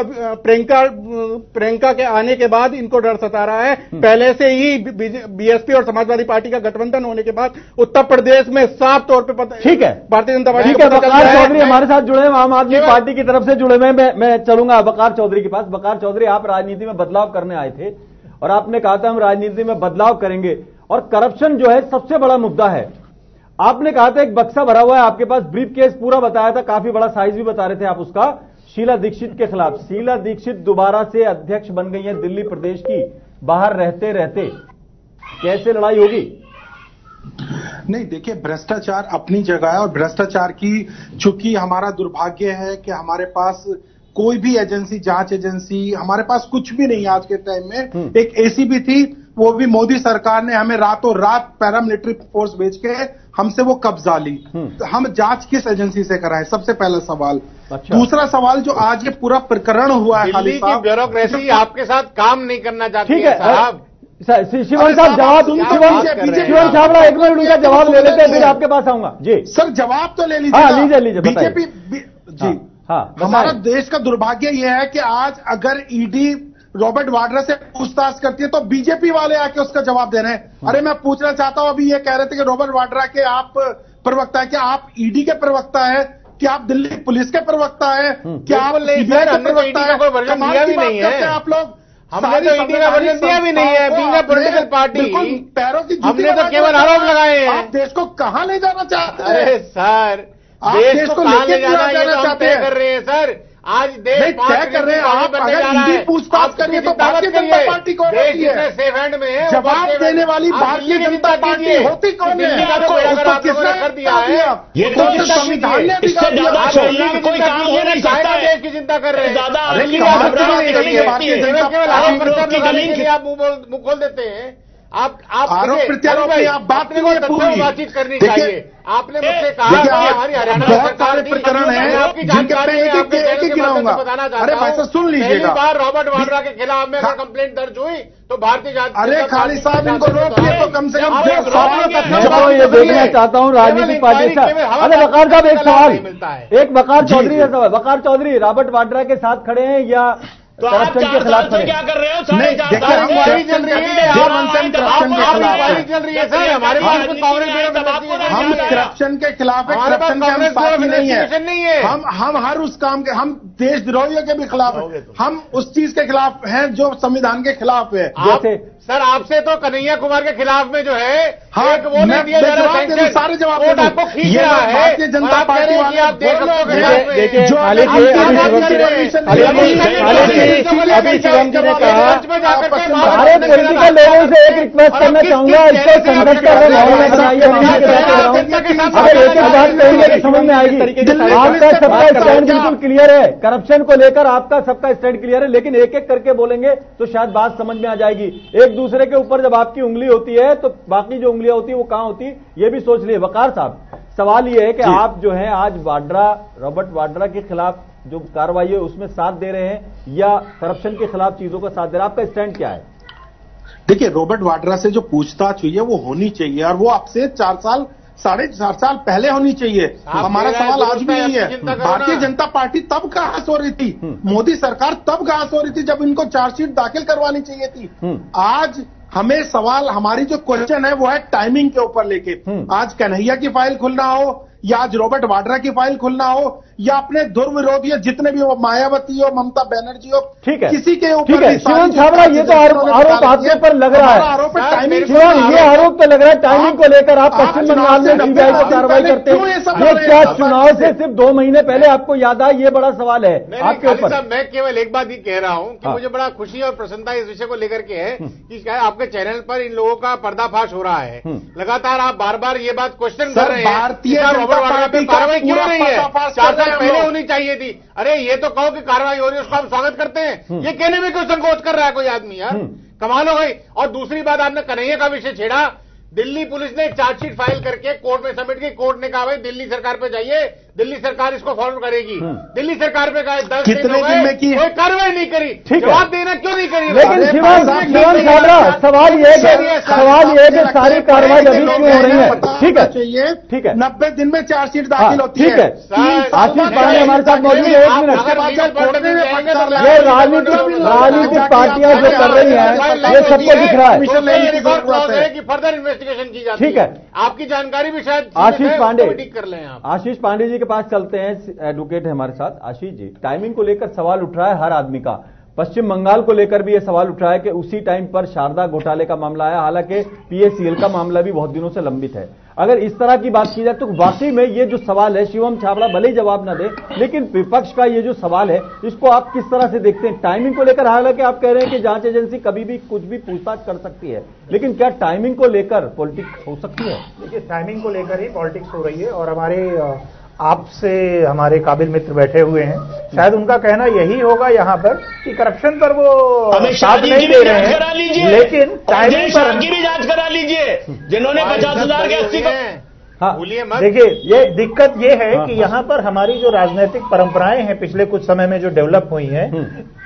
प्रियंका के आने के बाद इनको डर सता रहा है। पहले से ही BSP और समाजवादी पार्टी का गठबंधन होने के बाद उत्तर प्रदेश में साफ तौर पे पता, ठीक है, भारतीय जनता पार्टी वकार चौधरी हमारे साथ जुड़े हैं, आम आदमी पार्टी की तरफ से जुड़े हुए। मैं चलूंगा वकार चौधरी के पास। वकार चौधरी, आप राजनीति में बदलाव करने आए थे और आपने कहा था हम राजनीति में बदलाव करेंगे और करप्शन जो है सबसे बड़ा मुद्दा है। आपने कहा था एक बक्सा भरा हुआ है आपके पास, ब्रीफ केस पूरा बताया था, काफी बड़ा साइज भी बता रहे थे आप उसका, शीला दीक्षित के खिलाफ। शीला दीक्षित दोबारा से अध्यक्ष बन गई है दिल्ली प्रदेश की, बाहर रहते रहते कैसे लड़ाई होगी? नहीं देखिए, भ्रष्टाचार अपनी जगह है और भ्रष्टाचार की चूंकि हमारा दुर्भाग्य है कि हमारे पास कोई भी एजेंसी, जांच एजेंसी, हमारे पास कुछ भी नहीं है आज के टाइम में। एक ACB थी, वो भी मोदी सरकार ने हमें रातों रात पैरामिलिट्री फोर्स भेज के हमसे वो कब्जा ली। तो हम जांच किस एजेंसी से कराएं, सबसे पहला सवाल। अच्छा। दूसरा सवाल, जो आज ये पूरा प्रकरण हुआ है, दिल्ली की ब्यूरोक्रेसी आपके साथ काम नहीं करना चाहती है साहब। शिवम साहब जवाब, शिवम छाबड़ा एक मिनट उनका जवाब ले लेते हैं, फिर आपके पास आऊंगा जी। सर जवाब तो ले लीजिए। हाँ लीजिए बीजेपी जी। हाँ, हमारा देश का दुर्भाग्य यह है कि आज अगर ईडी रॉबर्ट वाड्रा से पूछताछ करती है तो बीजेपी वाले आके उसका जवाब दे रहे हैं। अरे मैं पूछना चाहता हूं, अभी ये कह रहे थे कि रॉबर्ट वाड्रा के आप प्रवक्ता है, क्या आप ईडी के प्रवक्ता है, क्या आप दिल्ली पुलिस के प्रवक्ता है, क्या आप सीबीआई के प्रवक्ता है? कमाल की बात करते हैं आप लोग। हमने तो ईडी का वर्जन दिया भी नहीं है, बीइंग अ पॉलिटिकल पार्टी। पैरों की हमने तो केवल आरोप लगाए हैं। आप देश को कहां ले जाना चाहते हैं? अरे सर, देश को कहां ले जाना ये तो हम तय कर रहे हैं सर। आज देश तय कर रहे हैं। आप अगर ईडी पूछताछ करिए तो भारतीय जनता पार्टी कौन होती है? सेफ हैंड में है। जवाब देने वाली भारतीय जनता पार्टी होती कौन है? उसको किसने कर दिया है? ये तो संविधान ने इससे ज्यादा छोड़ना कोई काम हो नहीं सकता है। देश की चिंता कर रहे हैं ज्यादा। आप मुंह खोल देते हैं। आप आरोप प्रत्यारोप में आप बात बातचीत करनी चाहिए। आपने मुझसे कहा कि हमारी हरियाणा बहुत सारे प्रकरण हैं जिनके मैं एक गिनाऊंगा। अरे भाई साहब सुन लीजिएगा। पहली बार रॉबर्ट वाड्रा के खिलाफ में अगर कंप्लेंट दर्ज हुई तो भारतीय जनता अरे खाली साहब इनको रोकिए तो कम से कम ये देखना चाहता हूँ राजनीतिक पार्टी से। अरे वकार साहब एक सवाल, एक वकार चौधरी है सवाल। वकार चौधरी रॉबर्ट वाड्रा के साथ खड़े हैं या तो आप के खिलाफ क्या कर रहे हो? नहीं देखिए, हम चल रही है सर। हमारे पास हम करप्शन के खिलाफ है, करप्शन के हम साथी नहीं है। हम हर उस काम के, हम देशद्रोहियों के भी खिलाफ है, हम उस चीज के खिलाफ हैं जो संविधान के खिलाफ है। जैसे सर आपसे तो कन्हैया कुमार के खिलाफ में जो है एक वो नहीं दिया जा रहा, सारे जवाब आपको खींच रहा है भारतीय जनता पार्टी वाले। देखिए अभी शिवम जी ने कहा, सारे पॉलिटिकल लोगों से एक रिक्वेस्ट करना चाहूंगा, इसको संघर्ष का माहौल में बनाइए। अगर एक एक बात कहेंगे तो समझ में आएगी। आपका सबका स्टैंड बिल्कुल क्लियर है, करप्शन को लेकर आपका सबका स्टैंड क्लियर है, लेकिन एक एक करके बोलेंगे तो शायद बात समझ में आ जाएगी। एक दूसरे के ऊपर जब आपकी उंगली होती है तो बाकी जो उंगलियां होती है वो कहां होती है, ये भी सोच लिए। वकार साहब, सवाल ये है कि आप जो है आज रॉबर्ट वाड्रा के खिलाफ जो कार्रवाई है उसमें साथ दे रहे हैं या करप्शन के खिलाफ चीजों का साथ दे रहे हैं, आपका स्टैंड क्या है? देखिए, रॉबर्ट वाड्रा से जो पूछताछ हुई है वो होनी चाहिए और वो अब से 4 साल पहले होनी चाहिए। हमारा सवाल आज भी यही है, भारतीय जनता पार्टी तब कहां सो रही थी, मोदी सरकार तब कहां सो रही थी जब इनको चार्जशीट दाखिल करवानी चाहिए थी। आज हमें सवाल, हमारी जो क्वेश्चन है वो है टाइमिंग के ऊपर लेके। आज कन्हैया की फाइल खुलना हो या आज रॉबर्ट वाड्रा की फाइल खुलना हो या अपने दुर्विरोधी जितने भी हो, मायावती हो, ममता बनर्जी हो, ठीक है, किसी के ऊपर शिवम छाबड़ा, ये तो आरोप आपके ऊपर लग रहा है। आरोप है टाइमिंग, ये आरोप तो लग रहा है टाइमिंग को लेकर आप पश्चिम बंगाल में सीबीआई को कार्रवाई करते हैं। ये क्या चुनाव से सिर्फ 2 महीने पहले आपको याद आया? ये बड़ा सवाल है आपके ऊपर। मैं केवल एक बात ही कह रहा हूं कि मुझे बड़ा खुशी और प्रसन्नता इस विषय को लेकर के है कि आपके चैनल पर इन लोगों का पर्दाफाश हो रहा है। लगातार आप बार बार ये बात क्वेश्चन कर रहे हैं, भारतीय रॉबर्ट वाड्रा पे कार्रवाई क्यों नहीं है? 4 साल पहले होनी चाहिए थी। अरे ये तो कहो कि कार्रवाई हो रही है, उसका हम स्वागत करते हैं। ये कहने में क्यों संकोच कर रहा है कोई आदमी? यार कमाल हो गई। और दूसरी बात, आपने कन्हैया का विषय छेड़ा। दिल्ली पुलिस ने चार्जशीट फाइल करके कोर्ट में सबमिट की। कोर्ट ने कहा भाई दिल्ली सरकार पे जाइए, दिल्ली सरकार इसको फॉलो करेगी। दिल्ली सरकार पे कहा 10 दिन हो गए, कोई कार्रवाई नहीं करी। जवाब देना क्यों नहीं करी? लेकिन शिवम छाबड़ा, सवाल ये है कि सारी कार्रवाई अभी क्यों हो रही है? ठीक है, चाहिए, ठीक है, 90 दिन में चार्जशीट दाखिल होती है। ठीक है, आशीष पांडे हमारे साथ मौजूद है। 1 मिनट, ये राजनीतिक पार्टियां जो कर रही हैं ये सबको दिख रहा है कि फर्दर इन्वेस्टिगेशन की जाती है। ठीक है, आपकी जानकारी भी शायद आशीष पांडे ठीक कर लें आप। आशीष पांडे जी के पास चलते हैं, एडवोकेट है हमारे साथ। आशीष जी, टाइमिंग को लेकर सवाल उठ रहा है हर आदमी का। पश्चिम बंगाल को लेकर भी यह सवाल उठ रहा है कि उसी टाइम पर शारदा घोटाले का मामला आया, हालांकि पीएसीएल का मामला भी बहुत दिनों से लंबित है। अगर इस तरह की बात की जाए तो वाकई में ये जो सवाल है, शिवम छाबड़ा भले ही जवाब ना दे, लेकिन विपक्ष का ये जो सवाल है इसको आप किस तरह से देखते हैं टाइमिंग को लेकर? हालांकि आप कह रहे हैं कि जांच एजेंसी कभी भी कुछ भी पूछताछ कर सकती है, लेकिन क्या टाइमिंग को लेकर पॉलिटिक्स हो सकती है? देखिए, टाइमिंग को लेकर ही पॉलिटिक्स हो रही है और हमारे आपसे हमारे काबिल मित्र बैठे हुए हैं, शायद उनका कहना यही होगा यहाँ पर कि करप्शन पर वो साथ नहीं दे रहे हैं, लेकिन टाइमिंग पर की भी जांच करा लीजिए जिन्होंने 50,000 के 80 भूलिए मत। देखिए, ये दिक्कत ये है कि यहाँ पर हमारी जो राजनीतिक परंपराएं हैं पिछले कुछ समय में जो डेवलप हुई हैं,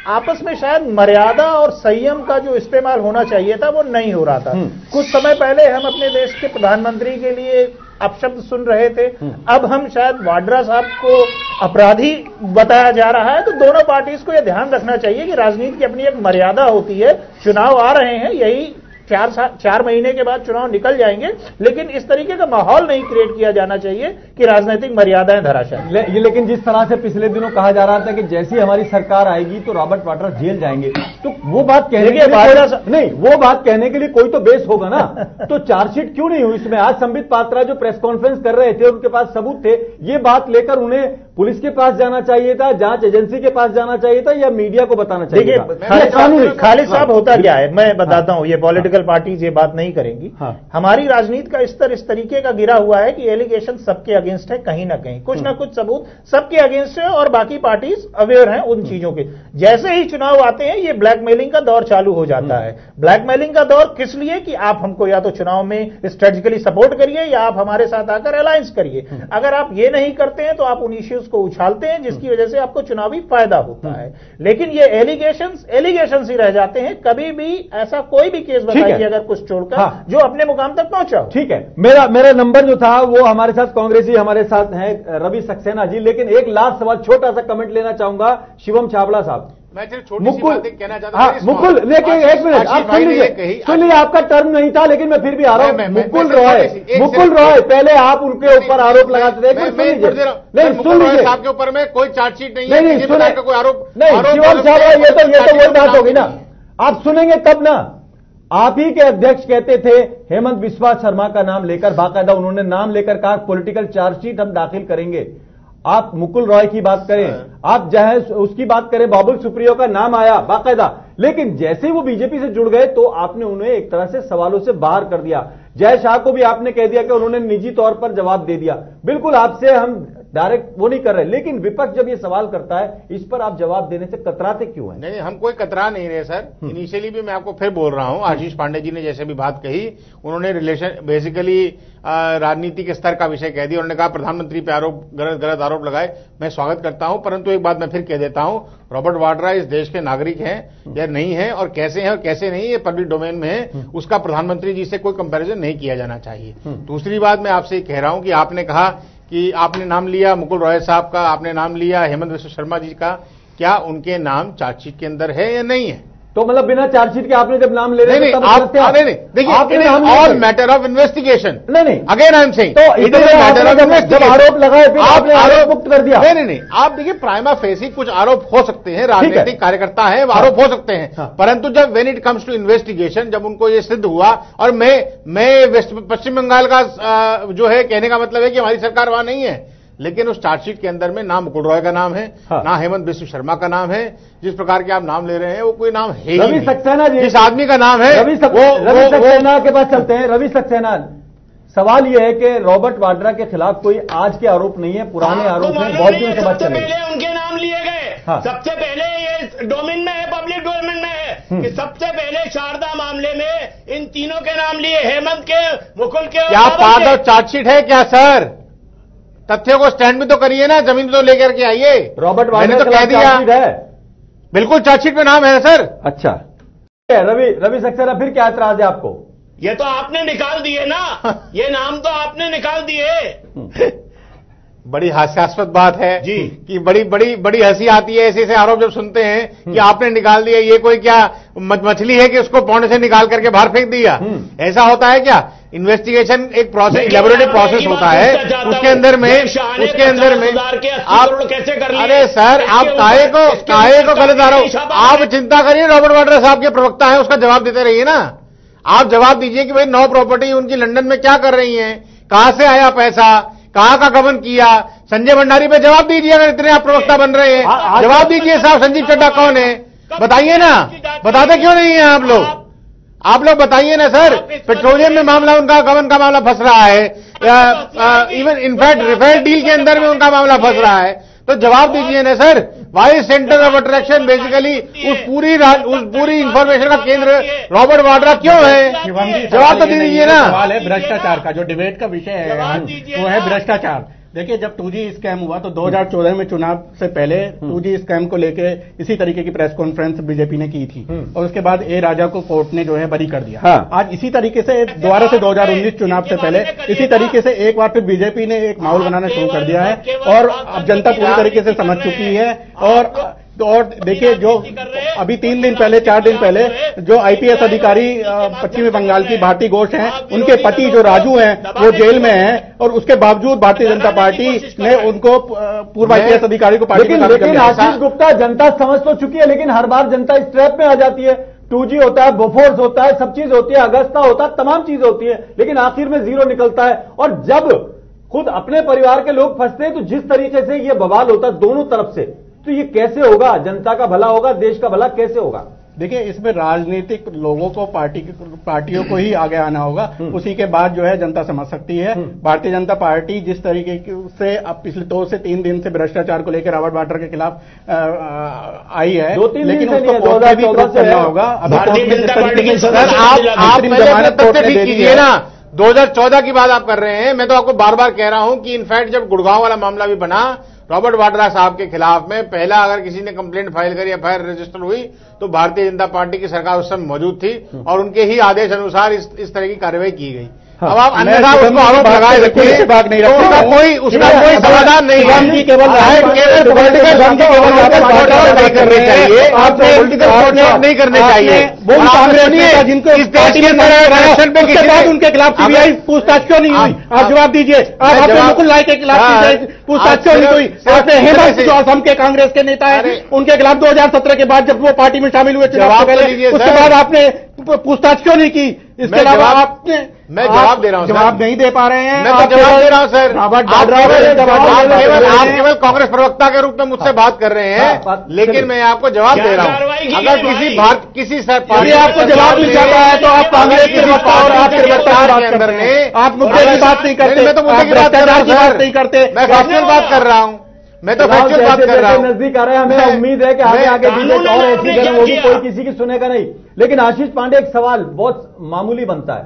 आपस में शायद मर्यादा और संयम का जो इस्तेमाल होना चाहिए था वो नहीं हो रहा था। कुछ समय पहले हम अपने देश के प्रधानमंत्री के लिए अपशब्द सुन रहे थे, अब हम शायद वाड्रा साहब को अपराधी बताया जा रहा है। तो दोनों पार्टीज को यह ध्यान रखना चाहिए कि राजनीति की अपनी एक मर्यादा होती है। चुनाव आ रहे हैं, यही 4 महीने के बाद चुनाव निकल जाएंगे, लेकिन इस तरीके का माहौल नहीं क्रिएट किया जाना चाहिए कि राजनीतिक मर्यादाएं धराशायी। लेकिन जिस तरह से पिछले दिनों कहा जा रहा था कि जैसी हमारी सरकार आएगी तो रॉबर्ट वाड्रा जेल जाएंगे, तो वो बात कहने के लिए नहीं, वो बात कहने के लिए कोई तो बेस होगा ना। तो चार्जशीट क्यों नहीं हुई इसमें? आज संबित पात्रा जो प्रेस कॉन्फ्रेंस कर रहे थे, उनके पास सबूत थे। ये बात लेकर उन्हें पुलिस के पास जाना चाहिए था, जांच एजेंसी के पास जाना चाहिए था, या मीडिया को बताना चाहिए था? खालिद साहब, होता क्या है मैं बताता हूं, ये पॉलिटिकल पार्टीज ये बात नहीं करेंगी। हमारी राजनीति का स्तर इस तरीके का गिरा हुआ है कि एलिगेशन सबके अगेंस्ट है, कहीं ना कहीं कुछ ना कुछ सबूत सबके अगेंस्ट है और बाकी पार्टीज अवेयर हैं उन चीजों के। जैसे ही चुनाव आते हैं ये ब्लैकमेलिंग का दौर चालू हो जाता है। ब्लैकमेलिंग का दौर किस लिए? कि आप हमको या तो चुनाव में स्ट्रेटेजिकली सपोर्ट करिए या आप हमारे साथ आकर अलायंस करिए। अगर आप ये नहीं करते हैं तो आप उन इश्यूज को उछालते हैं जिसकी वजह से आपको चुनावी फायदा होता है। लेकिन ये एलिगेशंस ही रह जाते हैं। कभी भी ऐसा कोई भी केस बताइए अगर कुछ छोड़कर जो अपने मुकाम तक पहुंचा। ठीक है, मेरा नंबर जो था वो हमारे साथ कांग्रेसी हमारे साथ हैं रवि सक्सेना जी, लेकिन एक लास्ट सवाल छोटा सा कमेंट लेना चाहूंगा शिवम छाबड़ा साहब। मैं सिर्फ छोटी सी बात कहना चाहता हूं। मुकुल, लेकिन 1 मिनट आप सुन लीजिए, आपका टर्म नहीं था लेकिन मैं फिर भी आ रहा हूं। मुकुल रॉय, पहले आप उनके ऊपर आरोप लगाते थे, सुन लीजिए आपके ऊपर में कोई चार्जशीट नहीं है, नहीं सुने कोई आरोप नहीं। शिवम छाबड़ा, ये तो वही बात होगी ना, आप सुनेंगे तब ना। आप ही के अध्यक्ष कहते थे हेमंत बिस्वा शर्मा का नाम लेकर, बाकायदा उन्होंने नाम लेकर कहा पॉलिटिकल चार्जशीट हम दाखिल करेंगे। आप मुकुल रॉय की बात करें, आप चाहे उसकी बात करें, बाबुल सुप्रियो का नाम आया बाकायदा, लेकिन जैसे ही वो बीजेपी से जुड़ गए तो आपने उन्हें एक तरह से सवालों से बाहर कर दिया। जय शाह को भी आपने कह दिया कि उन्होंने निजी तौर पर जवाब दे दिया। बिल्कुल आपसे हम डायरेक्ट वो नहीं कर रहे, लेकिन विपक्ष जब ये सवाल करता है इस पर आप जवाब देने से कतराते क्यों हैं? नहीं, हम कोई कतरा नहीं रहे सर। इनिशियली भी मैं आपको फिर बोल रहा हूं, आशीष पांडे जी ने जैसे भी बात कही, उन्होंने रिलेशन बेसिकली राजनीति के स्तर का विषय कह दिया। उन्होंने कहा प्रधानमंत्री पे आरोप, गलत आरोप लगाए। मैं स्वागत करता हूं, परंतु एक बात मैं फिर कह देता हूं, रॉबर्ट वाड्रा इस देश के नागरिक हैं या नहीं है, और कैसे नहीं, ये पब्लिक डोमेन में है, उसका प्रधानमंत्री जी से कोई कंपैरिजन नहीं किया जाना चाहिए। दूसरी बात मैं आपसे कह रहा हूं कि आपने कहा कि आपने नाम लिया मुकुल रॉय साहब का, आपने नाम लिया हेमंत बिस्व शर्मा जी का, क्या उनके नाम चार्जशीट के अंदर है या नहीं है? तो मतलब बिना चार्जशीट के आपने जब नाम ले रहे हैं, देखिए ऑल मैटर ऑफ इन्वेस्टिगेशन। नहीं, अगेन आई एम सेइंग तो it is matter of investigation. आरोप लगाए फिर आपने आरोप मुक्त कर दिया। नहीं, आप देखिए प्राइमा फेसी कुछ आरोप हो सकते हैं, राजनीतिक कार्यकर्ता है, आरोप हो सकते हैं, परंतु जब when it comes to investigation, जब उनको ये सिद्ध हुआ, और मैं पश्चिम बंगाल का जो है कहने का मतलब है कि हमारी सरकार वहां नहीं है, लेकिन उस चार्जशीट के अंदर में ना मुकुल रॉय का नाम है, ना हेमंत बिस्व शर्मा का नाम है। जिस प्रकार के आप नाम ले रहे हैं वो कोई नाम है ही नहीं। रवि सक्सेना जी, जिस आदमी का नाम है रवि सक्सेना के पास चलते हैं। रवि सक्सेना, सवाल यह है कि रॉबर्ट वाड्रा के खिलाफ कोई आज के आरोप नहीं है, पुराने आरोप हैं, बहुत दिनों से बात चल रही है। पहले उनके नाम लिए गए, सबसे पहले ये डोमेन में है, पब्लिक डोमेन में है कि सबसे पहले शारदा मामले में इन तीनों के नाम लिए, हेमंत के, मुकुल के। क्या पार्ट ऑफ चार्जशीट है क्या सर? तथ्यों को स्टैंड भी तो करिए ना, जमीन तो लेकर के आइए। रॉबर्ट मैंने तो कह दिया है, बिल्कुल चार्जशीट में नाम है सर। अच्छा, रवि सक्सेना, फिर क्या एतराज है आपको? ये तो आपने निकाल दिए ना, ये नाम तो आपने निकाल दिए। बड़ी हास्यास्पद बात है जी कि बड़ी हंसी आती है ऐसे आरोप जब सुनते हैं कि आपने निकाल दिया। ये कोई क्या मछली है कि उसको पौंड से निकाल करके बाहर फेंक दिया? ऐसा होता है क्या? इन्वेस्टिगेशन एक प्रोसेस, इलेबोरेटिव प्रोसेस होता है, उसके अंदर में आप कैसे कर लिए? अरे सर, आप काहे को गलत आरोप? आप चिंता करिए, रॉबर्ट वाड्रा साहब के प्रवक्ता है, उसका जवाब देते रहिए ना। आप जवाब दीजिए कि भाई 9 प्रॉपर्टी उनकी लंदन में क्या कर रही हैं, कहां से आया पैसा, कहां का गबन किया? संजय भंडारी पे जवाब दीजिए, अगर इतने आप प्रवक्ता बन रहे हैं। जवाब दीजिए साहब, संजीव चड्ढा कौन है बताइए ना, बताते क्यों नहीं है आप लोग? आप लोग बताइए ना सर। पेट्रोलियम में मामला, उनका गबन का मामला फंस रहा है, इवन इनफैक्ट राफेल डील के अंदर में उनका मामला फंस रहा है, तो जवाब दीजिए ना sir. Why centre of attraction basically उस पूरी इंफॉर्मेशन का केंद्र रॉबर्ट वाड्रा क्यों है? जवाब तो दीजिए ना। सवाल है भ्रष्टाचार का, जो डिबेट का विषय है वो है भ्रष्टाचार। देखिए, जब 2G स्कैम हुआ तो 2014 में चुनाव से पहले 2G स्कैम को लेके इसी तरीके की प्रेस कॉन्फ्रेंस बीजेपी ने की थी, और उसके बाद ए राजा को कोर्ट ने जो है बरी कर दिया। आज इसी तरीके से दोबारा से 2019 चुनाव से पहले इसी तरीके से एक बार फिर बीजेपी ने एक माहौल बनाना शुरू कर दिया है, और अब जनता पूरी तरीके से समझ चुकी है। और देखिए, जो अभी 3 दिन पहले 4 दिन पहले जो आईपीएस अधिकारी पश्चिमी बंगाल की भारती घोष हैं, उनके पति जो राजू हैं वो जेल में हैं, और उसके बावजूद भारतीय जनता पार्टी ने उनको पूर्व आईपीएस अधिकारी को पार्टी में। लेकिन आशीष गुप्ता, जनता समझ तो चुकी है, लेकिन हर बार जनता इस ट्रैप में आ जाती है। 2G होता है, बोफोर्स होता है, सब चीज होती है, अगस्ता होता है, तमाम चीज होती है, लेकिन आखिर में जीरो निकलता है। और जब खुद अपने परिवार के लोग फंसते हैं तो जिस तरीके से ये बवाल होता है दोनों तरफ से, तो ये कैसे होगा? जनता का भला होगा, देश का भला कैसे होगा? देखिए, इसमें राजनीतिक लोगों को, पार्टियों को ही आगे आना होगा, उसी के बाद जो है जनता समझ सकती है। भारतीय जनता पार्टी जिस तरीके से अब पिछले 2 से 3 दिन से भ्रष्टाचार को लेकर रॉबर्ट वाड्रा के खिलाफ आई है, 2-3 लेकिन दिन उसको कोर्ट में भी प्रूव करना होगा। भारतीय जनता पार्टी की आप पहले तथ्य ठीक कीजिए ना। 2014 की बात आप कर रहे हैं, मैं तो आपको बार बार कह रहा हूं कि इनफैक्ट जब गुड़गांव वाला मामला भी बना रॉबर्ट वाड्रा साहब के खिलाफ में, पहला अगर किसी ने कंप्लेंट फाइल करी, एफआईआर रजिस्टर हुई, तो भारतीय जनता पार्टी की सरकार उस समय मौजूद थी और उनके ही आदेश अनुसार इस तरह की कार्रवाई की गई। अब आप अन्यथा उसको आरोप लगाए रखिए, उसका कोई समाधान नहीं है। नहीं करने चाहिए। उनके खिलाफ सीबीआई पूछताछ क्यों नहीं हुई? आप जवाब दीजिए। आप मुकुल राय के खिलाफ पूछताछ क्यों नहीं हुई? आपने हेमंत जो असम के कांग्रेस के नेता है उनके खिलाफ 2017 के बाद जब वो पार्टी में शामिल हुए चुनाव से पहले, उसके बाद आपने पूछताछ क्यों नहीं की? इसके अलावा आपने मैं जवाब दे रहा हूं, जवाब नहीं दे पा रहे हैं। मैं तो जवाब दे रहा हूं सर। आप केवल कांग्रेस प्रवक्ता के रूप में मुझसे बात कर रहे हैं, लेकिन मैं आपको जवाब दे रहा हूं। अगर किसी पार्टी आपको जवाब मिल जाता है तो आप कांग्रेस के प्रवक्ता और आप के अंदर में आप मुद्दे की बात नहीं करते। मैं तो मुद्दे की बात नहीं करते, मैं फैक्चुअल बात कर रहा हूं। मैं तो फैक्चुअल बात कर रहा हूं। नजदीक आ रहे हैं, हमें उम्मीद है कि आगे आगे बीजेपी और ऐसी करें, वो भी कोई किसी की सुनेगा नहीं। लेकिन आशीष पांडे, एक सवाल बहुत मामूली बनता है,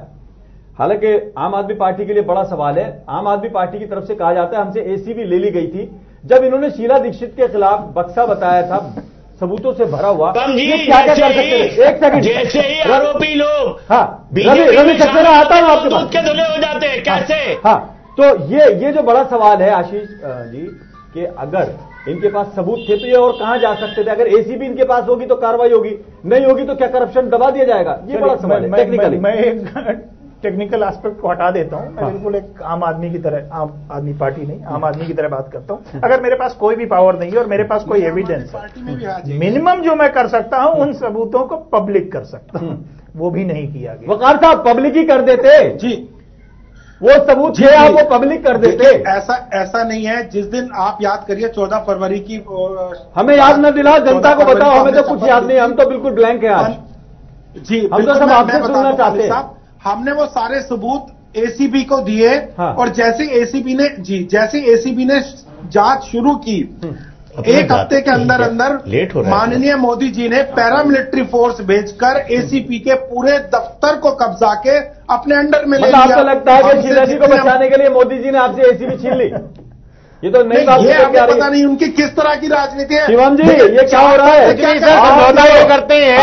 हालांकि आम आदमी पार्टी के लिए बड़ा सवाल है। आम आदमी पार्टी की तरफ से कहा जाता है हमसे एसीबी ले ली गई थी जब इन्होंने शीला दीक्षित के खिलाफ बक्सा बताया था सबूतों से भरा हुआ। ये क्या क्या कर सकते हैं? एक सेकंड, जैसे ही आरोपी लोग रवि सक्सेना आता हूं आपके पास, के धुले हो जाते हैं कैसे? हाँ, तो ये जो बड़ा सवाल है आशीष जी कि अगर इनके पास सबूत थे तो ये और कहां जा सकते थे? अगर एसीबी इनके पास होगी तो कार्रवाई होगी, नहीं होगी तो क्या करप्शन दबा दिया जाएगा? ये बड़ा सवाल है टेक्निकली। मैं एक टेक्निकल एस्पेक्ट को हटा देता हूं। मैं बिल्कुल एक आम आदमी की तरह, आम आदमी पार्टी नहीं, आम आदमी की तरह बात करता हूं। अगर मेरे पास कोई भी पावर नहीं है और मेरे पास कोई एविडेंस है, मिनिमम जो मैं कर सकता हूं उन सबूतों को पब्लिक कर सकता हूं, वो भी नहीं किया गया। वकार साहब, पब्लिक ही कर देते जी, वो सबूत थे आप वो पब्लिक कर देते। ऐसा नहीं है। जिस दिन आप याद करिए 14 फरवरी की, हमें याद न दिलाओ, जनता को बताओ, हमें तो कुछ याद नहीं, हम तो बिल्कुल ब्लैंक है आज जी। हम तो सब आपसे सुनना चाहते हैं। हमने वो सारे सबूत एसीबी को दिए। हाँ। और जैसे एसीबी ने जांच शुरू की, एक हफ्ते के अंदर माननीय मोदी जी ने पैरामिलिट्री फोर्स भेजकर एसीपी के पूरे दफ्तर को कब्जा के अपने अंडर में ले लिया। आपको लगता है कि शीला जी को बचाने के लिए मोदी जी ने आपसे एसीबी छीन ली? ये तो नई बात है, पता नहीं उनकी किस तरह की राजनीति है। शिवम जी, ये क्या हो रहा है? समझौता ये करते हैं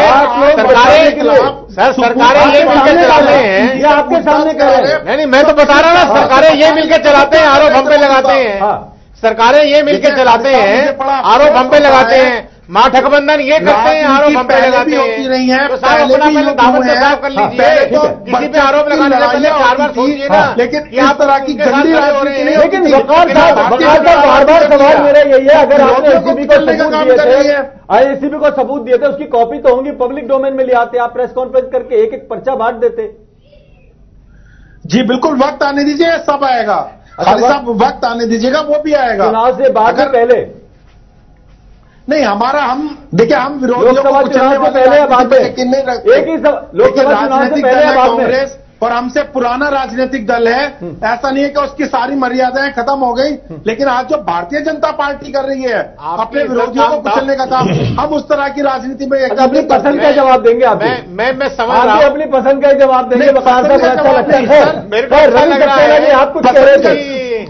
सरकारें ये मिलकर चलाते हैं। ये आपके सामने कह रहे हैं। नहीं, मैं तो बता रहा ना, सरकारें ये मिलकर चलाते हैं, आरोप हम पे लगाते हैं। सरकारें ये मिलकर चलाते हैं, आरोप हम पे लगाते हैं। मां ठगबंधन ये करते हैं, आरोप हम पे लगाते हैं। तो साहब अपना पहले दावत से साफ कर लीजिए। किसी पे आरोप लगाने से पहले 4 बार सोचिए ना। लेकिन इस तरह की गंदी राजनीति नहीं। लेकिन वकार साहब बार सवाल मेरा यही है, अगर आपने एसीबी को सबूत दिए थे, एसीबी को सबूत दिए थे, उसकी कॉपी तो होंगी, पब्लिक डोमेन में ले आते, आप प्रेस कॉन्फ्रेंस करके एक एक पर्चा बांट देते। जी बिल्कुल, वक्त आने दीजिए, सब आएगा। खाली साहब वक्त आने दीजिएगा, वो भी आएगा। चुनाव से बाद में पहले नहीं, हम देखिए, हम विरोधियों लोकसभा को चुनाव से पहले या बाद में यकीन नहीं रखते। एक ही लोकसभा चुनाव से पहले या बाद में कांग्रेस और हमसे पुराना राजनीतिक दल है। ऐसा नहीं है कि उसकी सारी मर्यादाएं खत्म हो गई, लेकिन आज जो भारतीय जनता पार्टी कर रही है अपने विरोधियों को कुचलने का काम, हम उस तरह की राजनीति में अपनी पसंद का जवाब देंगे। आप मैं समझ रहा हूं, अपनी पसंद का जवाब देंगे। वकार साहब अच्छा लगता है, रवि सक्सेना जी आप कुछ कह रहे थे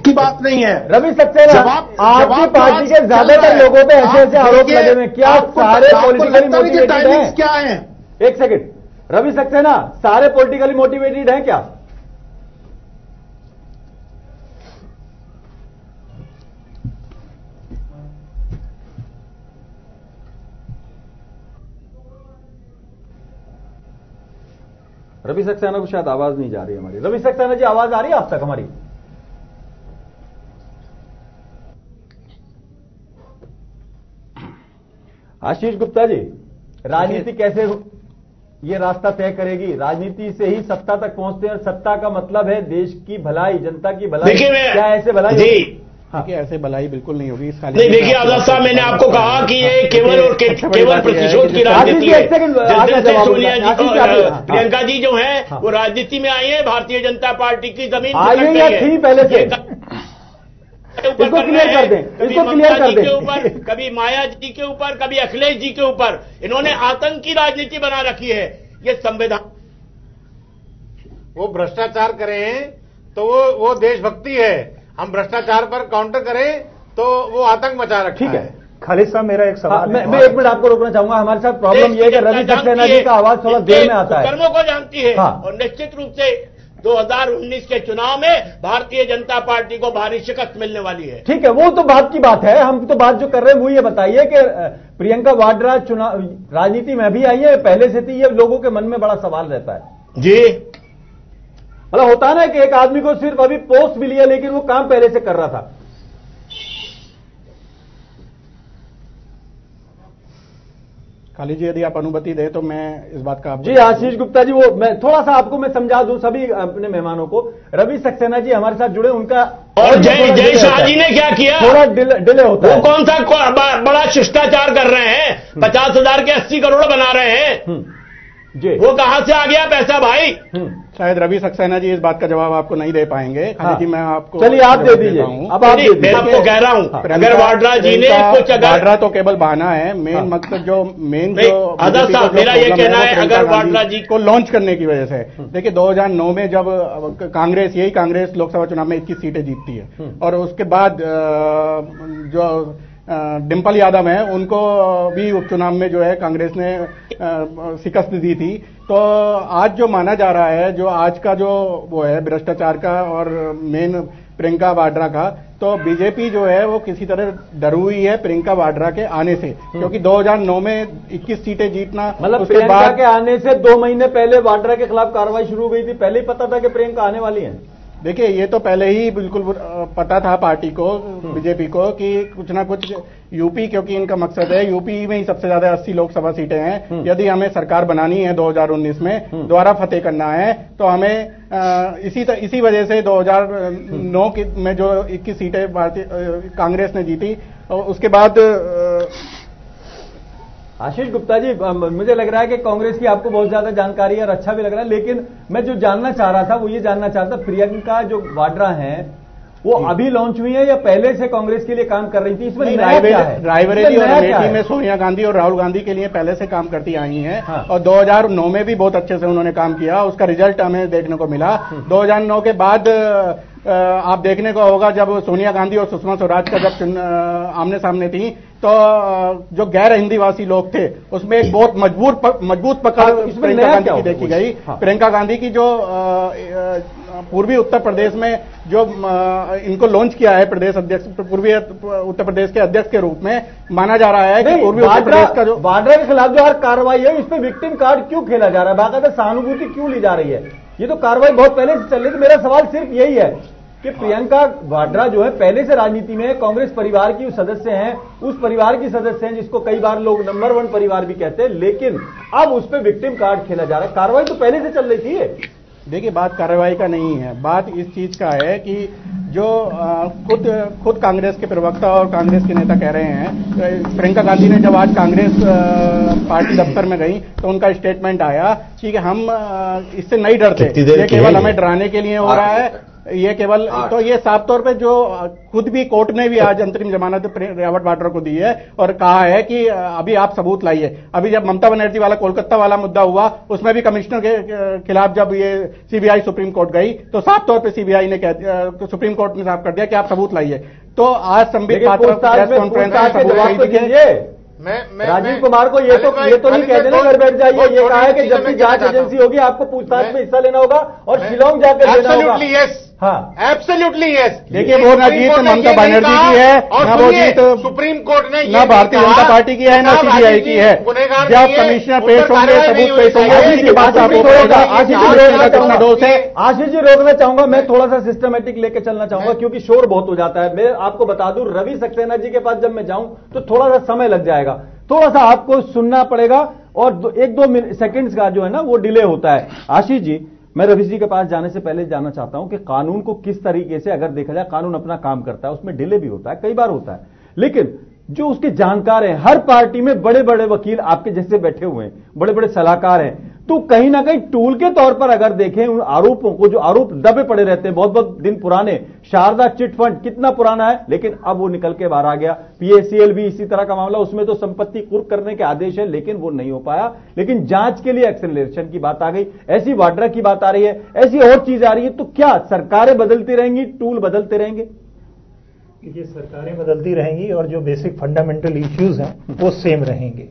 की बात नहीं है। रवि सक्सेना, आपकी पार्टी के ज्यादातर लोगों पे ऐसे आरोप लगे हुए, क्या सारे पॉलिटिकली मोटिवेटेड हैं? क्या है? एक सेकंड, रवि सक्सेना, सारे पॉलिटिकली मोटिवेटेड हैं क्या? रवि सक्सेना को शायद आवाज नहीं जा रही हमारी। रवि सक्सेना जी, आवाज आ रही है आप तक हमारी? आशीष गुप्ता जी, राजनीति कैसे ये रास्ता तय करेगी? राजनीति से ही सत्ता तक पहुंचते हैं, और सत्ता का मतलब है देश की भलाई, जनता की भलाई। क्या ऐसे भलाई जी? देखिए, ऐसे भलाई बिल्कुल नहीं होगी। नहीं, देखिए आजाद साहब, मैंने आपको कहा कि ये केवल प्रतिशोध की राजनीति है। सोनिया जी, प्रियंका जी जो है वो राजनीति में आई है, भारतीय जनता पार्टी की जमीन थी पहले से। इसको क्लियर कर दें, इसको क्लियर कर दें। के ऊपर, कभी माया जी के ऊपर, कभी अखिलेश जी के ऊपर इन्होंने आतंक की राजनीति बना रखी है। ये संविधान, वो भ्रष्टाचार करें तो वो देशभक्ति है, हम भ्रष्टाचार पर काउंटर करें तो वो आतंक मचा रखा है। ठीक है खालिद साहब, मेरा एक सवाल है। मैं 1 मिनट आपको रोकना चाहूंगा। हमारे साथ प्रॉब्लम यह है कि रवि सक्सेना जी का आवाज थोड़ा देर में आता है। कर्मों को जानती है, और निश्चित रूप से 2019 के चुनाव में भारतीय जनता पार्टी को भारी शिकस्त मिलने वाली है। ठीक है, वो तो बात की बात है। हम तो बात जो कर रहे हैं वो ये बताइए कि प्रियंका वाड्रा चुनाव राजनीति में भी आई है, पहले से थी? ये लोगों के मन में बड़ा सवाल रहता है जी। मतलब होता है ना कि एक आदमी को सिर्फ अभी पोस्ट मिली है, लेकिन वो काम पहले से कर रहा था। खाली जी यदि आप अनुमति दे तो मैं इस बात का जी आशीष गुप्ता जी, वो मैं थोड़ा सा आपको मैं समझा दूं सभी अपने मेहमानों को। रवि सक्सेना जी हमारे साथ जुड़े, उनका और जय शाह जी ने क्या किया, थोड़ा डिले होता है। वो कौन सा बड़ा शिष्टाचार कर रहे हैं, 50,000 के 80 करोड़ बना रहे हैं जी, वो कहां से आ गया पैसा भाई? शायद रवि सक्सेना जी इस बात का जवाब आपको नहीं दे पाएंगे। खाली जी मैं आपको चलिए आप दे दीजिए। अब आप मैं आपको कह रहा हूं, अगर वाड्रा जी ने कुछ वाड्रा तो केवल बहाना है, मेन मकसद जो आजाद साहब मेरा ये कहना है, अगर वाड्रा जी को लॉन्च करने की वजह से, देखिए 2009 में जब कांग्रेस लोकसभा चुनाव में 21 सीटें जीतती है और उसके बाद जो डिम्पल यादव हैं उनको भी उपचुनाव में जो है कांग्रेस ने शिकस्त दी थी। तो आज जो माना जा रहा है, जो आज का जो वो है भ्रष्टाचार का और मेन प्रियंका वाड्रा का, तो बीजेपी जो है वो किसी तरह डरी हुई है प्रियंका वाड्रा के आने से, क्योंकि 2009 में 21 सीटें जीतना, मतलब प्रियंका के आने से 2 महीने पहले वाड्रा के खिलाफ कार्रवाई शुरू हो गई थी। पहले ही पता था कि प्रियंका आने वाली है। देखिए ये तो पहले ही बिल्कुल पता था पार्टी को, बीजेपी को, कि कुछ ना कुछ यूपी, क्योंकि इनका मकसद है यूपी में ही सबसे ज्यादा 80 लोकसभा सीटें हैं। यदि हमें सरकार बनानी है 2019 में, दोबारा फतेह करना है, तो हमें इसी वजह से 2009 में जो 21 सीटें कांग्रेस ने जीती, और उसके बाद आशीष गुप्ता जी मुझे लग रहा है कि कांग्रेस की आपको बहुत ज्यादा जानकारी है और अच्छा भी लग रहा है, लेकिन मैं जो जानना चाह रहा था वो ये जानना चाहता, प्रियंका जो वाड्रा हैं वो अभी लॉन्च हुई है या पहले से कांग्रेस के लिए काम कर रही थी? इसमें रायबरेली और अमेठी में सोनिया गांधी और राहुल गांधी के लिए पहले से काम करती आई हैं। हाँ। और 2009 में भी बहुत अच्छे से उन्होंने काम किया, उसका रिजल्ट हमें देखने को मिला। 2009 के बाद आप देखने को होगा जब सोनिया गांधी और सुषमा स्वराज का जब आमने सामने थी, तो जो गैर हिंदीवासी लोग थे उसमें एक बहुत मजबूत पकड़ प्रियंका गांधी की देखी गई। प्रियंका गांधी की जो पूर्वी उत्तर प्रदेश में जो इनको लॉन्च किया है प्रदेश अध्यक्ष, पूर्वी उत्तर प्रदेश के अध्यक्ष के रूप में माना जा रहा है कि पूर्वी उत्तर प्रदेश का जो वाड्रा के खिलाफ जो हर कार्रवाई है इस पे विक्टिम कार्ड क्यों खेला जा रहा है, बाकायदा सहानुभूति क्यों ली जा रही है? ये तो कार्रवाई बहुत पहले से चल रही थी। मेरा सवाल सिर्फ यही है कि प्रियंका वाड्रा जो है पहले से राजनीति में कांग्रेस परिवार की सदस्य हैं, उस परिवार की सदस्य हैं जिसको कई बार लोग नंबर 1 परिवार भी कहते हैं, लेकिन अब उस पर विक्टिम कार्ड खेला जा रहा है। कार्रवाई तो पहले से चल रही थी। देखिए बात कार्रवाई का नहीं है, बात इस चीज का है कि जो खुद कांग्रेस के प्रवक्ता और कांग्रेस के नेता कह रहे हैं, प्रियंका गांधी ने जब आज कांग्रेस पार्टी दफ्तर में गई तो उनका स्टेटमेंट आया कि हम इससे नहीं डरते, ये केवल हमें डराने के लिए हो रहा है, ये केवल, तो ये साफ तौर पे जो खुद भी कोर्ट ने भी आज अंतरिम जमानत रावत वाड्रा को दी है और कहा है कि अभी आप सबूत लाइए। अभी जब ममता बनर्जी वाला कोलकाता वाला मुद्दा हुआ उसमें भी कमिश्नर के खिलाफ जब ये सीबीआई सुप्रीम कोर्ट गई तो साफ तौर पे सीबीआई ने सुप्रीम कोर्ट ने साफ कर दिया कि आप सबूत लाइए। तो आज संबित पात्रा प्रेस कॉन्फ्रेंस में राजीव कुमार को ये तो नहीं कह देना घर बैठ जाइए, ये कहा है कि जब भी जांच एजेंसी होगी आपको पूछताछ में हिस्सा लेना होगा और शिलोंग जाकर देना होगा। हाँ एब्सोल्युटली यस। देखिए वो ना जीत ममता बनर्जी की है, ना वो जीत सुप्रीम कोर्ट ने, ना भारतीय जनता पार्टी की है, ना सीबीआई की है। जब कमिश्नर पेश होंगे, सबूत पेश होंगे, उसके बाद आशीष जी रोकना चाहूंगा, मैं थोड़ा सा सिस्टमेटिक लेके चलना चाहूंगा क्योंकि शोर बहुत हो जाता है। मैं आपको बता दूं रवि सक्सेना जी के पास जब मैं जाऊं तो थोड़ा सा समय लग जाएगा, थोड़ा सा आपको सुनना पड़ेगा और 1-2 सेकंड्स का जो है ना वो डिले होता है। आशीष जी मैं रवि जी के पास जाने से पहले जानना चाहता हूं कि कानून को किस तरीके से, अगर देखा जाए कानून अपना काम करता है, उसमें डिले भी होता है, कई बार होता है, लेकिन जो उसके जानकार हैं, हर पार्टी में बड़े बड़े वकील आपके जैसे बैठे हुए हैं, बड़े बड़े सलाहकार हैं, तो कहीं ना कहीं टूल के तौर पर अगर देखें उन आरोपों को, जो आरोप दबे पड़े रहते हैं, बहुत बहुत दिन पुराने, शारदा चिट फंड कितना पुराना है, लेकिन अब वो निकल के बाहर आ गया। पीएसीएल भी इसी तरह का मामला, उसमें तो संपत्ति कुर्क करने के आदेश है लेकिन वो नहीं हो पाया, लेकिन जांच के लिए एक्सेलरेशन की बात आ गई, ऐसी वाड्रा की बात आ रही है, ऐसी और चीज आ रही है। तो क्या सरकारें बदलती रहेंगी, टूल बदलते रहेंगे? ये सरकारें बदलती रहेंगी और जो बेसिक फंडामेंटल इश्यूज हैं वो सेम रहेंगे,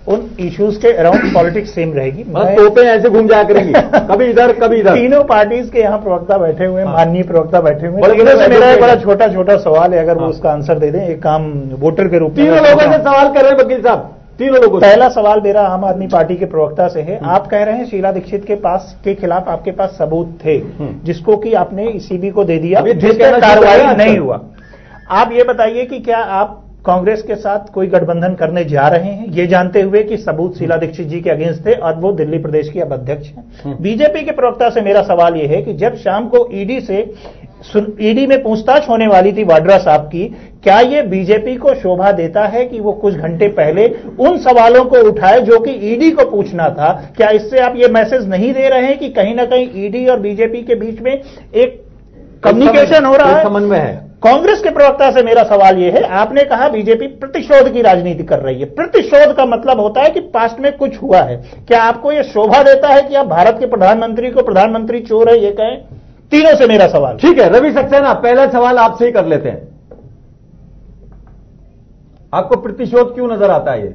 उन इश्यूज के अराउंड पॉलिटिक्स सेम रहेगी। तोपें ऐसे घूम जाया करेंगी, कभी इधर कभी इधर। तीनों पार्टीज के यहाँ प्रवक्ता बैठे हुए हैं, माननीय प्रवक्ता बैठे हुए हैं। मेरा एक बड़ा छोटा सवाल है, अगर वो उसका आंसर दे दें, एक काम वोटर के रूप में। तीनों लोगों से सवाल कर रहे हैं वकील साहब, तीनों लोगों। पहला सवाल मेरा आम आदमी पार्टी के प्रवक्ता से है। आप कह रहे हैं शीला दीक्षित के खिलाफ आपके पास सबूत थे जिसको कि आपने ईसीबी को दे दिया, जिसका कार्रवाई नहीं हुआ। आप ये बताइए कि क्या आप कांग्रेस के साथ कोई गठबंधन करने जा रहे हैं, ये जानते हुए कि सबूत शीला दीक्षित जी के अगेंस्ट थे और वो दिल्ली प्रदेश की अब अध्यक्ष हैं। बीजेपी के प्रवक्ता से मेरा सवाल यह है कि जब शाम को ईडी में पूछताछ होने वाली थी वाड्रा साहब की, क्या ये बीजेपी को शोभा देता है कि वो कुछ घंटे पहले उन सवालों को उठाए जो कि ईडी को पूछना था? क्या इससे आप ये मैसेज नहीं दे रहे हैं कि कहीं ना कहीं ईडी और बीजेपी के बीच में एक कम्युनिकेशन हो रहा है, समन्वय है? कांग्रेस के प्रवक्ता से मेरा सवाल यह है, आपने कहा बीजेपी प्रतिशोध की राजनीति कर रही है। प्रतिशोध का मतलब होता है कि पास्ट में कुछ हुआ है। क्या आपको यह शोभा देता है कि आप भारत के प्रधानमंत्री को प्रधानमंत्री चोर है ये कहें? तीनों से मेरा सवाल। ठीक है रवि सक्सेना, पहला सवाल आपसे ही कर लेते हैं। आपको प्रतिशोध क्यों नजर आता है ये?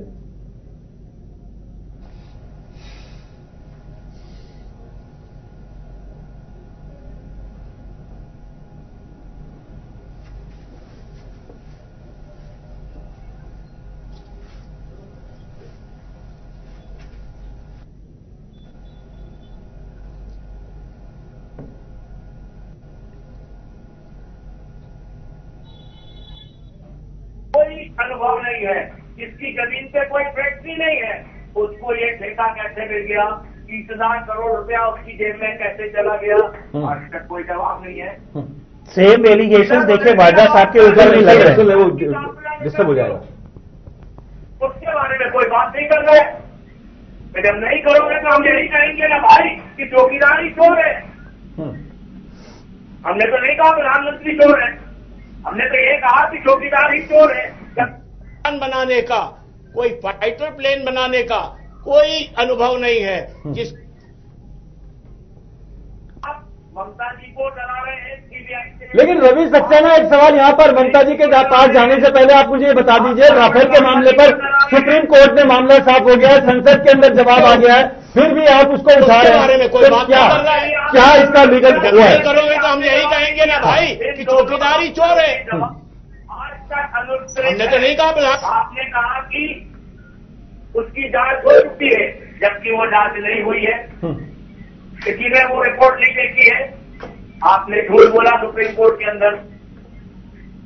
अनुभव नहीं है, इसकी जमीन पे कोई फैक्ट्री नहीं है, उसको ये ठेका कैसे मिल गया, 30,000 करोड़ रुपया उसकी जेब में कैसे चला गया, आज तक कोई जवाब नहीं है। सेम एलिगेशन देखिए वाड्रा साहब के ऊपर भी लग रहे हैं, डिस्टर्ब हो जाएगा। उसके बारे में कोई बात नहीं कर रहे। जब नहीं करोगे तो हम यही कहेंगे ना भाई कि चौकीदार ही चोर है। हमने तो नहीं कहा प्रधानमंत्री चोर है, हमने तो ये कहा कि चौकीदार ही चोर है। बनाने का, कोई फाइटर प्लेन बनाने का कोई अनुभव नहीं है। जिस आप ममता जी को डरा रहे हैं सीबीआई से। लेकिन रवि सक्सेना, एक सवाल यहां पर, ममता जी के पास जाने से पहले आप मुझे ये बता दीजिए, राफेल के मामले पर सुप्रीम कोर्ट में मामला साफ हो गया है, संसद के अंदर जवाब आ गया है, फिर भी आप उसको उठा रहे हैं। बारे में कोई बात नहीं कर रहा है। क्या इसका लीगल हुआ है? करोगे तो हम यही कहेंगे ना भाई कि चौकीदार ही चोर है। हमने तो नहीं कहा। आपने कहा कि उसकी जांच हो चुकी है, जबकि वो जांच नहीं हुई है, किसी ने वो रिपोर्ट नहीं देखी है। आपने झूठ बोला सुप्रीम कोर्ट के अंदर।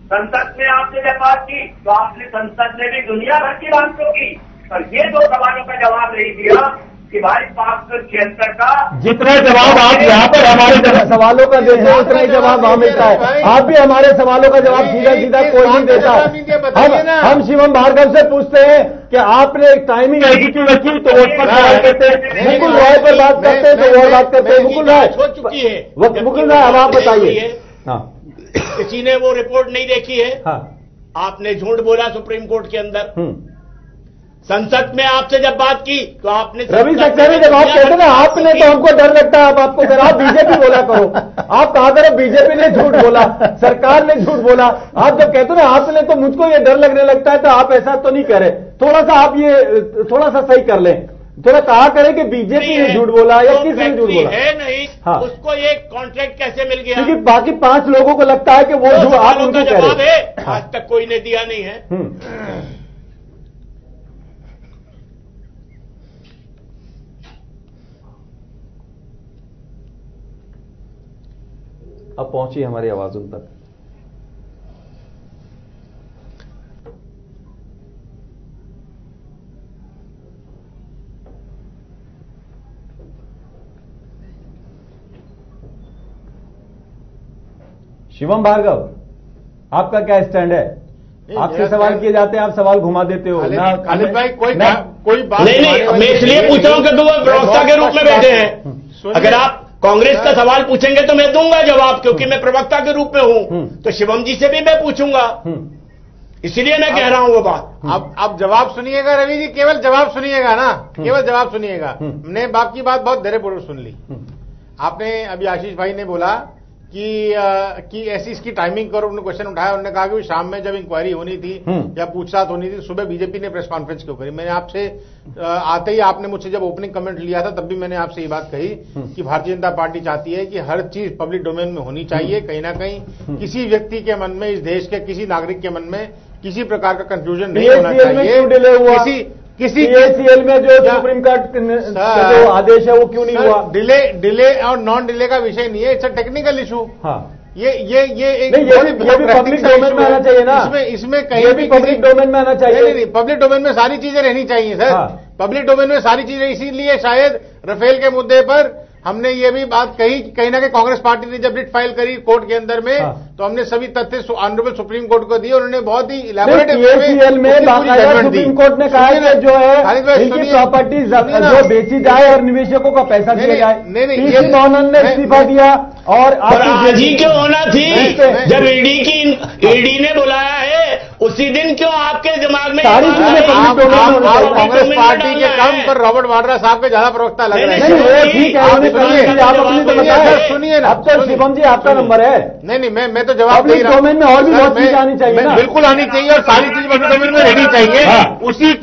संसद में आपने जब बात की तो आपने संसद में भी दुनिया भर की बातों की, और ये दो सवालों का जवाब नहीं दिया कि भाई 576 का जितना जवाब आप यहाँ पर हमारे सवालों का देते हैं उतना ही जवाब वहां मिलता है। आप भी हमारे सवालों का जवाब सीधा सीधा कोई नहीं देता। हम शिवम भार्गव से पूछते हैं कि आपने एक टाइमिंग एग्जीक्यूटिव रखी तो वोट पर सवाल करते हैं, मुकुल रॉय पर बात करते हैं तो वो बात करते हैं। मुकुल रॉय हो चुकी है। मुकुल रॉय अब आप बताइए। हाँ, किसी ने वो रिपोर्ट नहीं देखी है। हाँ, आपने झूठ बोला सुप्रीम कोर्ट के अंदर। संसद में आपसे जब बात की तो आपने रवि सक्सेना जब आप कहते ना आपने तो हमको डर लगता है, अब आपको डर, आप बीजेपी बोला करो। आप कहा करो बीजेपी ने झूठ बोला, सरकार ने झूठ बोला। आप जब कहते ना आपने तो मुझको ये डर लगने लगता है, तो आप ऐसा तो नहीं कह रहे। थोड़ा सा आप ये थोड़ा सा सही कर लें, थोड़ा कहा करें कि बीजेपी ने झूठ बोला या किसने झूठ बोला है नहीं। हाँ, उसको ये कॉन्ट्रैक्ट कैसे मिल गया? क्योंकि बाकी 5 लोगों को लगता है कि वो झूठ आप उनको कह रहे हैं। आज तक कोई ने दिया नहीं है। अब पहुंची हमारी आवाज उन तक। शिवम भार्गव, आपका क्या स्टैंड है? आपसे सवाल किए जाते हैं, आप सवाल घुमा देते हो ना। खालिद भाई कोई बात नहीं, मैं इसलिए पूछ रहा हूं कि वो प्रवक्ता के रूप में बैठे हैं। अगर आप कांग्रेस का सवाल पूछेंगे तो मैं दूंगा जवाब, क्योंकि मैं प्रवक्ता के रूप में हूं। तो शिवम जी से भी मैं पूछूंगा, इसलिए मैं कह रहा हूं वो बात। अब जवाब सुनिएगा रवि जी, केवल जवाब सुनिएगा ना, केवल जवाब सुनिएगा। हमने बाप की बात बहुत धैर्य पूर्वक सुन ली। आपने अभी आशीष भाई ने बोला कि ऐसी इसकी टाइमिंग करो, उन्होंने क्वेश्चन उठाया। उन्होंने कहा कि शाम में जब इंक्वायरी होनी थी या पूछताछ होनी थी, सुबह बीजेपी ने प्रेस कॉन्फ्रेंस क्यों करी? मैंने आपसे आते ही, आपने मुझसे जब ओपनिंग कमेंट लिया था तब भी मैंने आपसे ये बात कही कि भारतीय जनता पार्टी चाहती है कि हर चीज पब्लिक डोमेन में होनी चाहिए। कहीं ना कहीं किसी व्यक्ति के मन में, इस देश के किसी नागरिक के मन में किसी प्रकार का कंफ्यूजन नहीं होना चाहिए। किसी सीएल में जो सुप्रीम कोर्ट का जो आदेश है वो क्यों नहीं हुआ? डिले और नॉन डिले का विषय नहीं है, इट्स अ टेक्निकल इशू। हाँ, ये एक ये भी पब्लिक डोमेन में आना चाहिए ना। इसमें कहीं भी पब्लिक डोमेन में आना चाहिए। नहीं, पब्लिक डोमेन में सारी चीजें रहनी चाहिए सर। पब्लिक डोमेन में सारी चीजें, इसीलिए शायद राफेल के मुद्दे पर हमने ये भी बात कही, कहीं ना कहीं कांग्रेस पार्टी ने जब रिट फाइल करी कोर्ट के अंदर में, तो हमने सभी तथ्य ऑनरेबल सुप्रीम कोर्ट को दिए। उन्होंने बहुत ही इलैबोरेटिव सुप्रीम कोर्ट ने कहा कि जो है इनकी प्रॉपर्टी जो बेची जाए और निवेशकों का पैसा दिया जाए। नहीं, मोहन ने इस्तीफा दिया और आज ही क्यों होना थी? जब ईडी ने बुलाया है उसी दिन क्यों आपके दिमाग में सारी चीजें कांग्रेस पार्टी के कम पर रॉबर्ट वाड्रा साहब के ज्यादा प्रवक्ता लग रहे हैं। ठीक है, आप अपनी तो बताइए, सुनिए ना। अब तो शिवम जी आपका नंबर है। नहीं, मैं तो जवाब दे रहा हूं। डोमेन में और भी बहुत चीजें आनी चाहिए ना। बिल्कुल आनी चाहिए और सारी चीजें पब्लिक डोमेन में रहनी चाहिए। उसी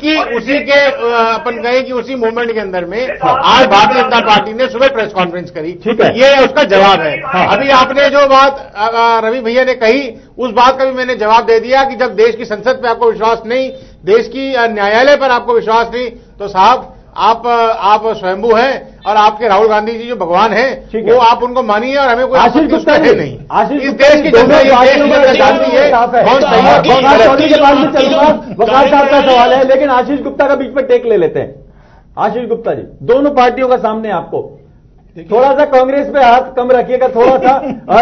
के अपन कहे कि उसी मूवमेंट के अंदर में आज भारतीय जनता पार्टी ने सुबह प्रेस कॉन्फ्रेंस करी। ठीक है, ये उसका जवाब है। अभी आपने जो बात रवि भैया ने कही, उस बात का भी मैंने जवाब दे दिया कि जब देश की संसद पे आपको विश्वास नहीं, देश की न्यायालय पर आपको विश्वास नहीं, तो साहब आप स्वयंभू हैं और आपके राहुल गांधी जी जो भगवान हैं, वो आप उनको मानिए और हमें कोई आशीष गुप्ता है नहीं। इस देश की जनता जानती है कौन सही है कौन गलत के पास भी चलूंगा। वकार साहब का सवाल है, लेकिन आशीष गुप्ता का बीच में टेक ले लेते हैं। आशीष गुप्ता जी, दोनों पार्टियों का सामने आपको थोड़ा सा कांग्रेस पे हाथ कम रखिएगा, थोड़ा सा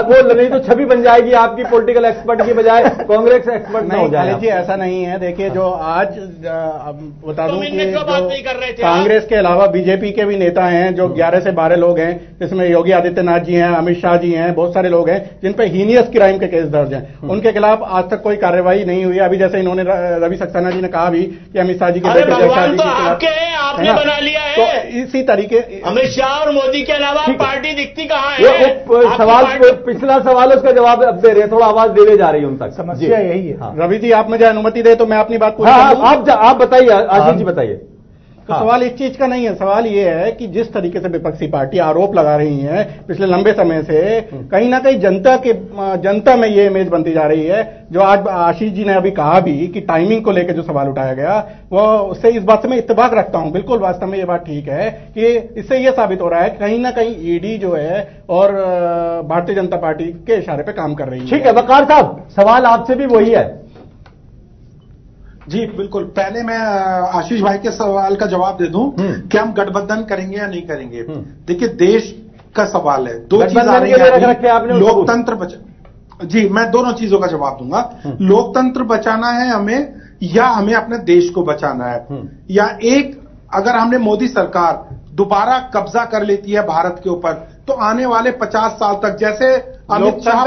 वो नहीं तो छवि बन जाएगी आपकी पॉलिटिकल एक्सपर्ट की बजाय कांग्रेस एक्सपर्ट ना हो जाए। जी ऐसा नहीं है। देखिए, जो आज बता दूं कि जो कांग्रेस के अलावा बीजेपी के भी नेता हैं, जो 11 से 12 लोग हैं, जिसमें योगी आदित्यनाथ जी हैं, अमित शाह जी हैं, बहुत सारे लोग हैं जिन पर हीनियस क्राइम के केस दर्ज हैं, उनके खिलाफ आज तक कोई कार्रवाई नहीं हुई। अभी जैसे इन्होंने रवि सक्सेना जी ने कहा भी कि अमित शाह जी के बेटे शाह जी आपने बना लिया है। तो इसी तरीके अमित शाह और मोदी के अलावा पार्टी दिखती कहाँ है? सवाल पिछला सवाल उसका जवाब अब दे रहे हैं, थोड़ा आवाज दे जा रही है उन तक। समस्या यही है। रवि जी, आप मुझे अनुमति दे तो मैं अपनी बात आप बताइए, आशीष जी बताइए। तो सवाल इस चीज का नहीं है। सवाल ये है कि जिस तरीके से विपक्षी पार्टी आरोप लगा रही है पिछले लंबे समय से, कहीं ना कहीं जनता में ये इमेज बनती जा रही है, जो आज आशीष जी ने अभी कहा भी कि टाइमिंग को लेकर जो सवाल उठाया गया, वो उससे इस बात से मैं इत्तेफाक रखता हूं। बिल्कुल वास्तव में ये बात ठीक है कि इससे ये साबित हो रहा है कि कहीं ना कहीं ईडी जो है और भारतीय जनता पार्टी के इशारे पर काम कर रही है। ठीक है, वकार साहब, सवाल आपसे भी वही है। जी बिल्कुल। पहले मैं आशीष भाई के सवाल का जवाब दे दूं कि हम गठबंधन करेंगे या नहीं करेंगे। देखिए, देश का सवाल है, दो चीज आ रही है, लोकतंत्र जी मैं दोनों चीजों का जवाब दूंगा। लोकतंत्र बचाना है हमें, या हमें अपने देश को बचाना है। या एक, अगर हमने मोदी सरकार दोबारा कब्जा कर लेती है भारत के ऊपर, तो आने वाले 50 साल तक, जैसे अमित शाह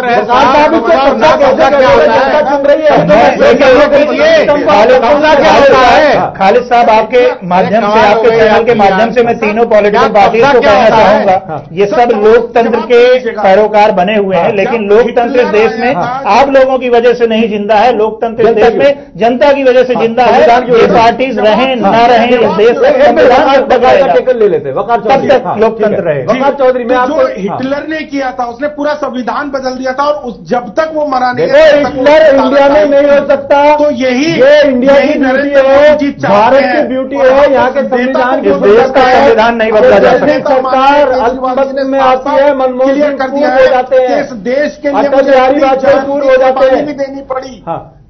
खालिद साहब, आपके माध्यम से, आपके चैनल के माध्यम से मैं तीनों पॉलिटिकल पार्टियों को कहना चाहूंगा, ये सब लोकतंत्र के पैरोकार बने हुए हैं, लेकिन लोकतंत्र इस देश में आप लोगों की वजह से नहीं जिंदा है। लोकतंत्र इस देश में जनता की वजह से जिंदा है। ये पार्टीज रहें ना रहें, इस देश में ले लेते तब तक लोकतंत्र रहे। वकार चौधरी, मैं आपको, हिटलर ने किया था, उसने पूरा संविधान बदल दिया था, और जब तक वो मरा नहीं, हिटलर इंडिया में नहीं हो सकता। तो यही इंडिया की ब्यूटी है, भारत की ब्यूटी है, यहाँ के संविधान के देश का संविधान नहीं बदला जा सकता। सरकार अल्पमत में आती है, मनमोहन सिंह पूर्व हो जाते हैं, इस देश के लिए अटल बिहारी वाजपेयी पूर्व हो जाते हैं, भी देनी पड़ी,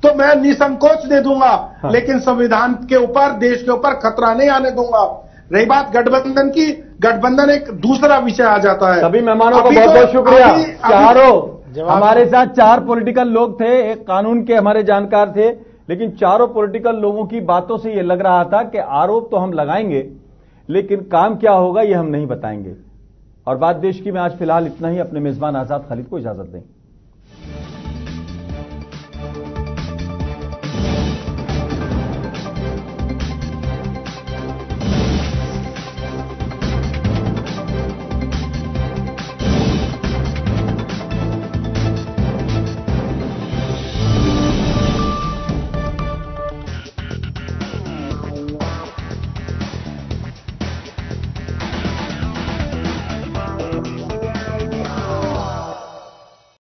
तो मैं निसंकोच दे दूंगा, लेकिन संविधान के ऊपर, देश के ऊपर खतरा नहीं आने दूंगा। रही बात गठबंधन की, गठबंधन एक दूसरा विषय आ जाता है। सभी मेहमानों का बहुत बहुत शुक्रिया। चारों हमारे साथ 4 पॉलिटिकल लोग थे, एक कानून के हमारे जानकार थे, लेकिन चारों पॉलिटिकल लोगों की बातों से यह लग रहा था कि आरोप तो हम लगाएंगे, लेकिन काम क्या होगा यह हम नहीं बताएंगे। और बात देश की में आज फिलहाल इतना ही। अपने मेजबान आजाद खालिद को इजाजत दें।